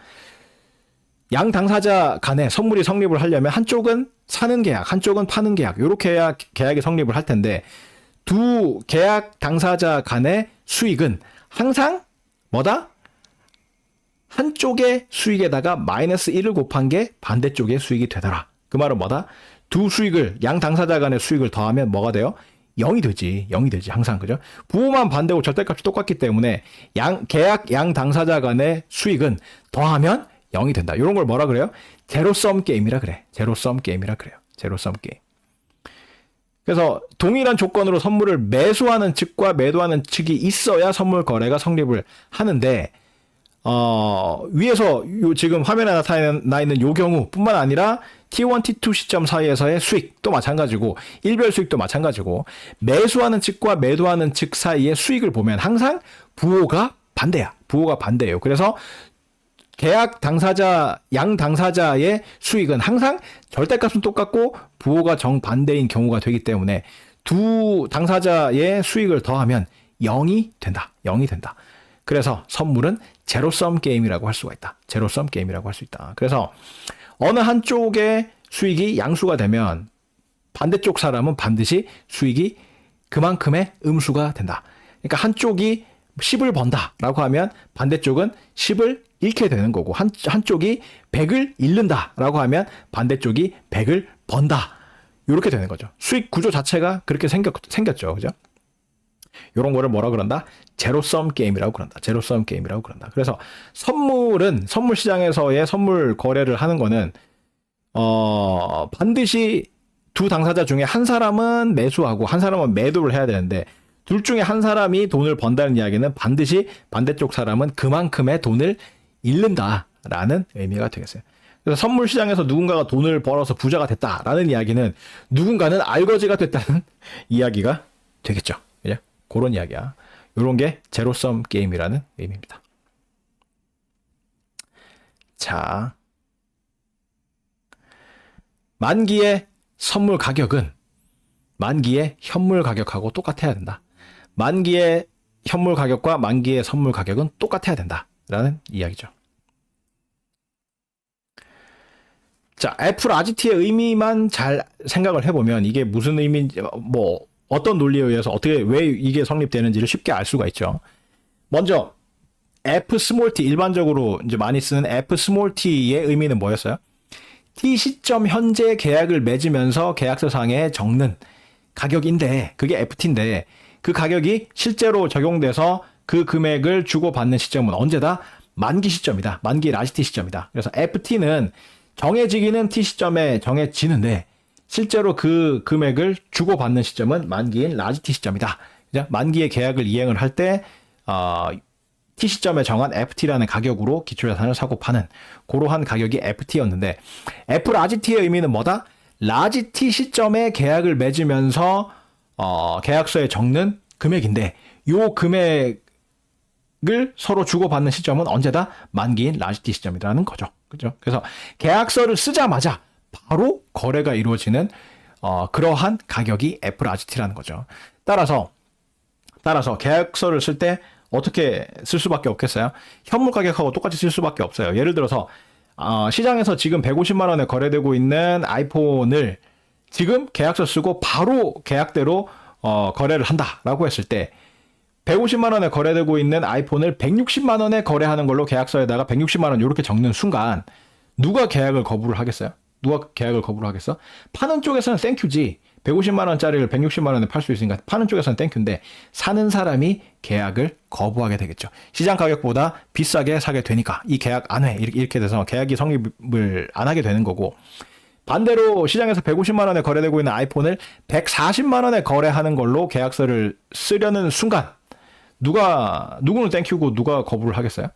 양 당사자 간에 선물이 성립을 하려면 한쪽은 사는 계약, 한쪽은 파는 계약, 이렇게 해야 계약이 성립을 할 텐데, 두 계약 당사자 간의 수익은 항상 뭐다? 한쪽의 수익에다가 마이너스 1을 곱한 게 반대쪽의 수익이 되더라. 그 말은 뭐다? 두 수익을, 양 당사자 간의 수익을 더하면 뭐가 돼요? 0이 되지. 0이 되지. 항상. 그죠? 부호만 반대고 절대값이 똑같기 때문에 계약 양 당사자 간의 수익은 더하면 0이 된다. 이런 걸 뭐라 그래요? 제로섬 게임이라 그래. 제로섬 게임이라 그래요. 제로섬 게임. 그래서 동일한 조건으로 선물을 매수하는 측과 매도하는 측이 있어야 선물 거래가 성립을 하는데, 위에서 지금 화면에 나타나 있는 요 경우뿐만 아니라 T1, T2 시점 사이에서의 수익도 마찬가지고, 일별 수익도 마찬가지고, 매수하는 측과 매도하는 측 사이의 수익을 보면 항상 부호가 반대야. 부호가 반대예요. 그래서 계약 당사자, 양 당사자의 수익은 항상 절대값은 똑같고 부호가 정반대인 경우가 되기 때문에 두 당사자의 수익을 더하면 0이 된다. 0이 된다. 그래서 선물은 제로섬 게임이라고 할 수가 있다. 제로섬 게임이라고 할 수 있다. 그래서 어느 한쪽의 수익이 양수가 되면 반대쪽 사람은 반드시 수익이 그만큼의 음수가 된다. 그러니까 한쪽이 10을 번다라고 하면 반대쪽은 10을 잃게 되는 거고, 한쪽이 100을 잃는다라고 하면 반대쪽이 100을 번다. 이렇게 되는 거죠. 수익 구조 자체가 그렇게 생겼죠. 그죠? 이런 거를 뭐라 그런다? 제로섬 게임이라고 그런다. 제로섬 게임이라고 그런다. 그래서 선물 시장에서의 선물 거래를 하는 거는 반드시 두 당사자 중에 한 사람은 매수하고 한 사람은 매도를 해야 되는데, 둘 중에 한 사람이 돈을 번다는 이야기는 반드시 반대쪽 사람은 그만큼의 돈을 잃는다라는 의미가 되겠어요. 그래서 선물 시장에서 누군가가 돈을 벌어서 부자가 됐다라는 이야기는 누군가는 알거지가 됐다는 이야기가 되겠죠. 그죠? 그런 이야기야. 이런 게 제로섬 게임이라는 의미입니다. 자, 만기의 선물 가격은 만기의 현물 가격하고 똑같아야 된다. 만기의 현물 가격과 만기의 선물 가격은 똑같아야 된다라는 이야기죠. 자, 애플 RGT의 의미만 잘 생각을 해보면 이게 무슨 의미인지, 뭐 어떤 논리에 의해서 어떻게 왜 이게 성립되는지를 쉽게 알 수가 있죠. 먼저 F 스몰 t, 일반적으로 이제 많이 쓰는 F 스몰 t의 의미는 뭐였어요? T 시점 현재 계약을 맺으면서 계약서상에 적는 가격인데, 그게 FT인데 그 가격이 실제로 적용돼서 그 금액을 주고받는 시점은 언제다? 만기 시점이다. 만기 라지 T 시점이다. 그래서 FT는 정해지기는 T 시점에 정해지는데 실제로 그 금액을 주고받는 시점은 만기인 라지 T 시점이다. 그죠? 만기의 계약을 이행을 할 때 T 시점에 정한 FT라는 가격으로 기초자산을 사고 파는 그러한 가격이 FT였는데, F 라지 T의 의미는 뭐다? 라지 T 시점에 계약을 맺으면서 계약서에 적는 금액인데, 요 금액을 서로 주고받는 시점은 언제다? 만기인 라지 T 시점이라는 거죠. 그죠? 그래서 계약서를 쓰자마자 바로 거래가 이루어지는 그러한 가격이 F 라지 T라는 거죠. 따라서 계약서를 쓸 때 어떻게 쓸 수밖에 없겠어요? 현물 가격하고 똑같이 쓸 수밖에 없어요. 예를 들어서 시장에서 지금 150만 원에 거래되고 있는 아이폰을 지금 계약서 쓰고 바로 계약대로 거래를 한다라고 했을 때 150만 원에 거래되고 있는 아이폰을 160만 원에 거래하는 걸로 계약서에다가 160만 원 이렇게 적는 순간 누가 계약을 거부를 하겠어요? 누가 계약을 거부를 하겠어? 파는 쪽에서는 땡큐지. 150만 원짜리를 160만 원에 팔 수 있으니까 파는 쪽에서는 땡큐인데, 사는 사람이 계약을 거부하게 되겠죠. 시장 가격보다 비싸게 사게 되니까 이 계약 안 해. 이렇게 돼서 계약이 성립을 안 하게 되는 거고, 반대로 시장에서 150만 원에 거래되고 있는 아이폰을 140만 원에 거래하는 걸로 계약서를 쓰려는 순간 누구는 땡큐고 누가 거부를 하겠어요?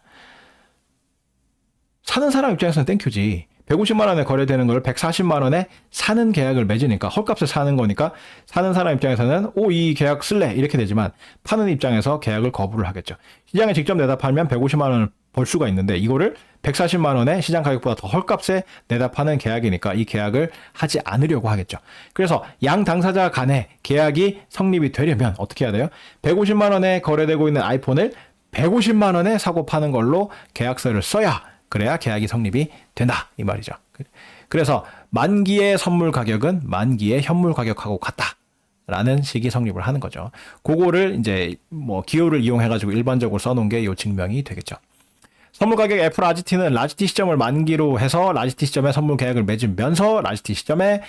사는 사람 입장에서는 땡큐지. 150만 원에 거래되는 걸 140만 원에 사는 계약을 맺으니까, 헐값에 사는 거니까 사는 사람 입장에서는 이 계약 쓸래 이렇게 되지만, 파는 입장에서 계약을 거부를 하겠죠. 시장에 직접 내다 팔면 150만 원을 벌 수가 있는데 이거를 140만 원에 시장 가격보다 더 헐값에 내다 파는 계약이니까 이 계약을 하지 않으려고 하겠죠. 그래서 양 당사자 간에 계약이 성립이 되려면 어떻게 해야 돼요? 150만 원에 거래되고 있는 아이폰을 150만 원에 사고 파는 걸로 계약서를 써야, 그래야 계약이 성립이 된다 이 말이죠. 그래서 만기의 선물 가격은 만기의 현물 가격하고 같다라는 식이 성립을 하는 거죠. 그거를 이제 뭐 기호를 이용해가지고 일반적으로 써놓은 게 이 증명이 되겠죠. 선물 가격 F 라지 T는 라지 T 시점을 만기로 해서 라지 T 시점에 선물 계약을 맺으면서 라지 T 시점에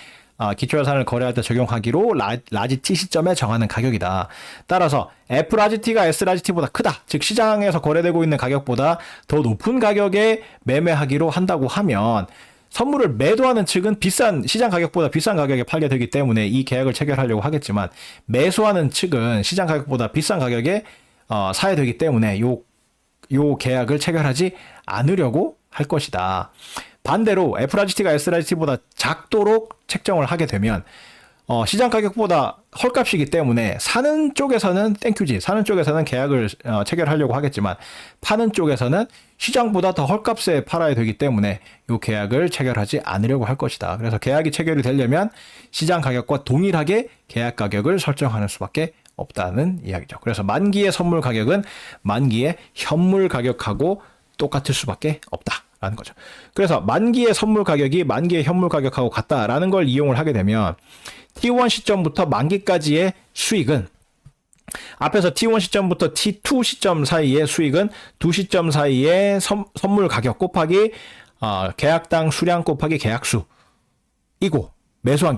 기초자산을 거래할 때 적용하기로 라지 T 시점에 정하는 가격이다. 따라서 F 라지 T가 S 라지 T보다 크다. 즉 시장에서 거래되고 있는 가격보다 더 높은 가격에 매매하기로 한다고 하면, 선물을 매도하는 측은 시장 가격보다 비싼 가격에 팔게 되기 때문에 이 계약을 체결하려고 하겠지만, 매수하는 측은 시장 가격보다 비싼 가격에 사야 되기 때문에 요 계약을 체결하지 않으려고 할 것이다. 반대로 F 라지 T가 S 라지 T보다 작도록 책정을 하게 되면 시장 가격보다 헐값이기 때문에 사는 쪽에서는 땡큐지. 사는 쪽에서는 계약을 체결하려고 하겠지만, 파는 쪽에서는 시장보다 더 헐값에 팔아야 되기 때문에 이 계약을 체결하지 않으려고 할 것이다. 그래서 계약이 체결이 되려면 시장 가격과 동일하게 계약 가격을 설정하는 수밖에 없다는 이야기죠. 그래서 만기의 선물 가격은 만기의 현물 가격하고 똑같을 수밖에 없다라는 거죠. 그래서 만기의 선물 가격이 만기의 현물 가격하고 같다라는 걸 이용을 하게 되면 T1 시점부터 만기까지의 수익은 앞에서 T1 시점부터 T2 시점 사이의 수익은 두 시점 사이의 선물 가격 곱하기 계약당 수량 곱하기 계약수이고 매도한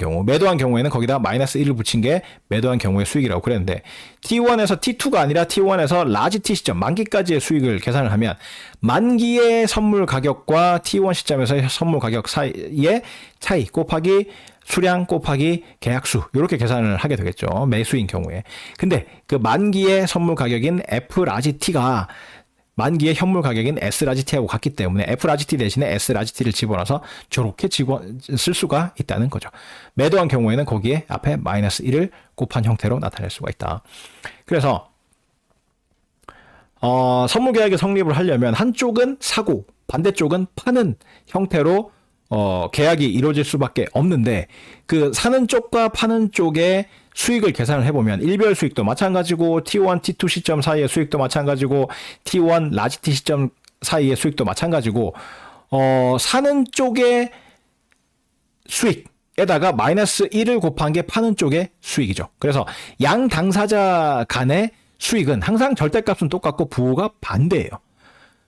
경우에는 거기다 마이너스 1을 붙인 게 매도한 경우의 수익이라고 그랬는데 T1에서 T2가 아니라 T1에서 라지 T 시점 만기까지의 수익을 계산을 하면 만기의 선물 가격과 T1 시점에서의 선물 가격 사이의 차이 곱하기 수량 곱하기 계약수 이렇게 계산을 하게 되겠죠. 매수인 경우에. 근데 그 만기의 선물 가격인 F 라지 T가 만기의 현물 가격인 S 라지 T하고 같기 때문에 F 라지 T 대신에 S 라지 T를 집어넣어서 저렇게 쓸 수가 있다는 거죠. 매도한 경우에는 거기에 앞에 마이너스 1을 곱한 형태로 나타낼 수가 있다. 그래서 선물 계약의 성립을 하려면 한쪽은 사고 반대쪽은 파는 형태로 계약이 이루어질 수밖에 없는데 그 사는 쪽과 파는 쪽의 수익을 계산을 해보면 일별 수익도 마찬가지고 T1, T2 시점 사이의 수익도 마찬가지고 T1, 라지 T 시점 사이의 수익도 마찬가지고 사는 쪽의 수익에다가 마이너스 1을 곱한 게 파는 쪽의 수익이죠. 그래서 양 당사자 간의 수익은 항상 절대값은 똑같고 부호가 반대예요.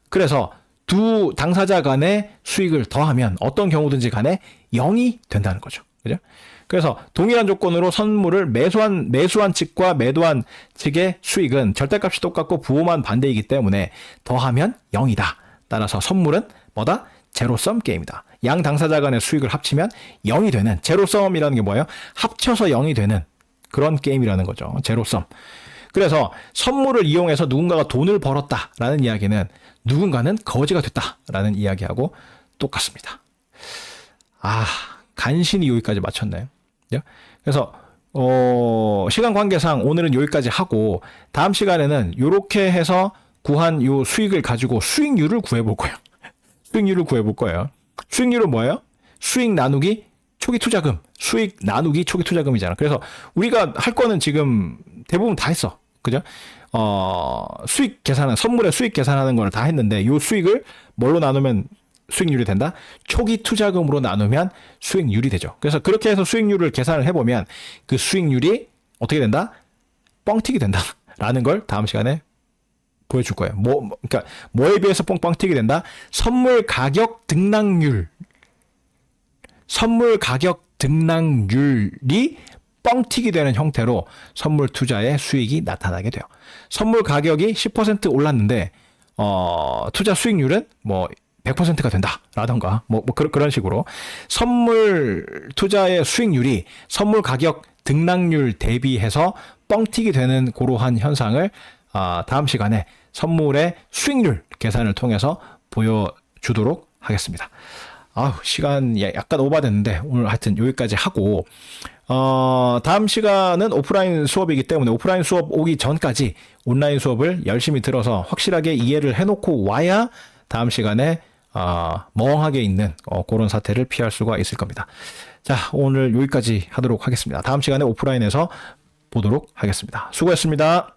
그래서 두 당사자 간의 수익을 더하면 어떤 경우든지 간에 0이 된다는 거죠. 그죠? 그래서 동일한 조건으로 선물을 매수한 측과 매도한 측의 수익은 절대값이 똑같고 부호만 반대이기 때문에 더하면 0이다. 따라서 선물은 뭐다? 제로섬 게임이다. 양 당사자 간의 수익을 합치면 0이 되는 제로섬이라는 게 뭐예요? 합쳐서 0이 되는 그런 게임이라는 거죠. 제로섬. 그래서 선물을 이용해서 누군가가 돈을 벌었다라는 이야기는 누군가는 거지가 됐다라는 이야기하고 똑같습니다. 간신히 여기까지 맞췄네요. 그래서 시간 관계상 오늘은 여기까지 하고 다음 시간에는 이렇게 해서 구한 요 수익을 가지고 수익률을 구해볼 거예요. 수익률은 뭐예요? 수익 나누기 초기 투자금, 수익 나누기 초기 투자금이잖아. 그래서 우리가 할 거는 지금 대부분 다 했어. 그죠? 수익 계산은, 선물의 수익 계산하는 걸 다 했는데, 요 수익을 뭘로 나누면 수익률이 된다? 초기 투자금으로 나누면 수익률이 되죠. 그래서 그렇게 해서 수익률을 계산을 해보면 그 수익률이 어떻게 된다? 뻥튀기 된다. 라는 걸 다음 시간에 보여줄 거예요. 그러니까 뭐에 비해서 뻥튀기 된다? 선물 가격 등락률이 뻥튀기 되는 형태로 선물 투자의 수익이 나타나게 돼요. 선물 가격이 10% 올랐는데 투자 수익률은 100%가 된다라던가 그런 식으로 선물 투자의 수익률이 선물 가격 등락률 대비해서 뻥튀기 되는 그러한 현상을 다음 시간에 선물의 수익률 계산을 통해서 보여주도록 하겠습니다. 시간 약간 오버됐는데 오늘 하여튼 여기까지 하고 다음 시간은 오프라인 수업이기 때문에 오프라인 수업 오기 전까지 온라인 수업을 열심히 들어서 확실하게 이해를 해놓고 와야 다음 시간에 멍하게 있는 그런 사태를 피할 수가 있을 겁니다. 자, 오늘 여기까지 하도록 하겠습니다. 다음 시간에 오프라인에서 보도록 하겠습니다. 수고했습니다.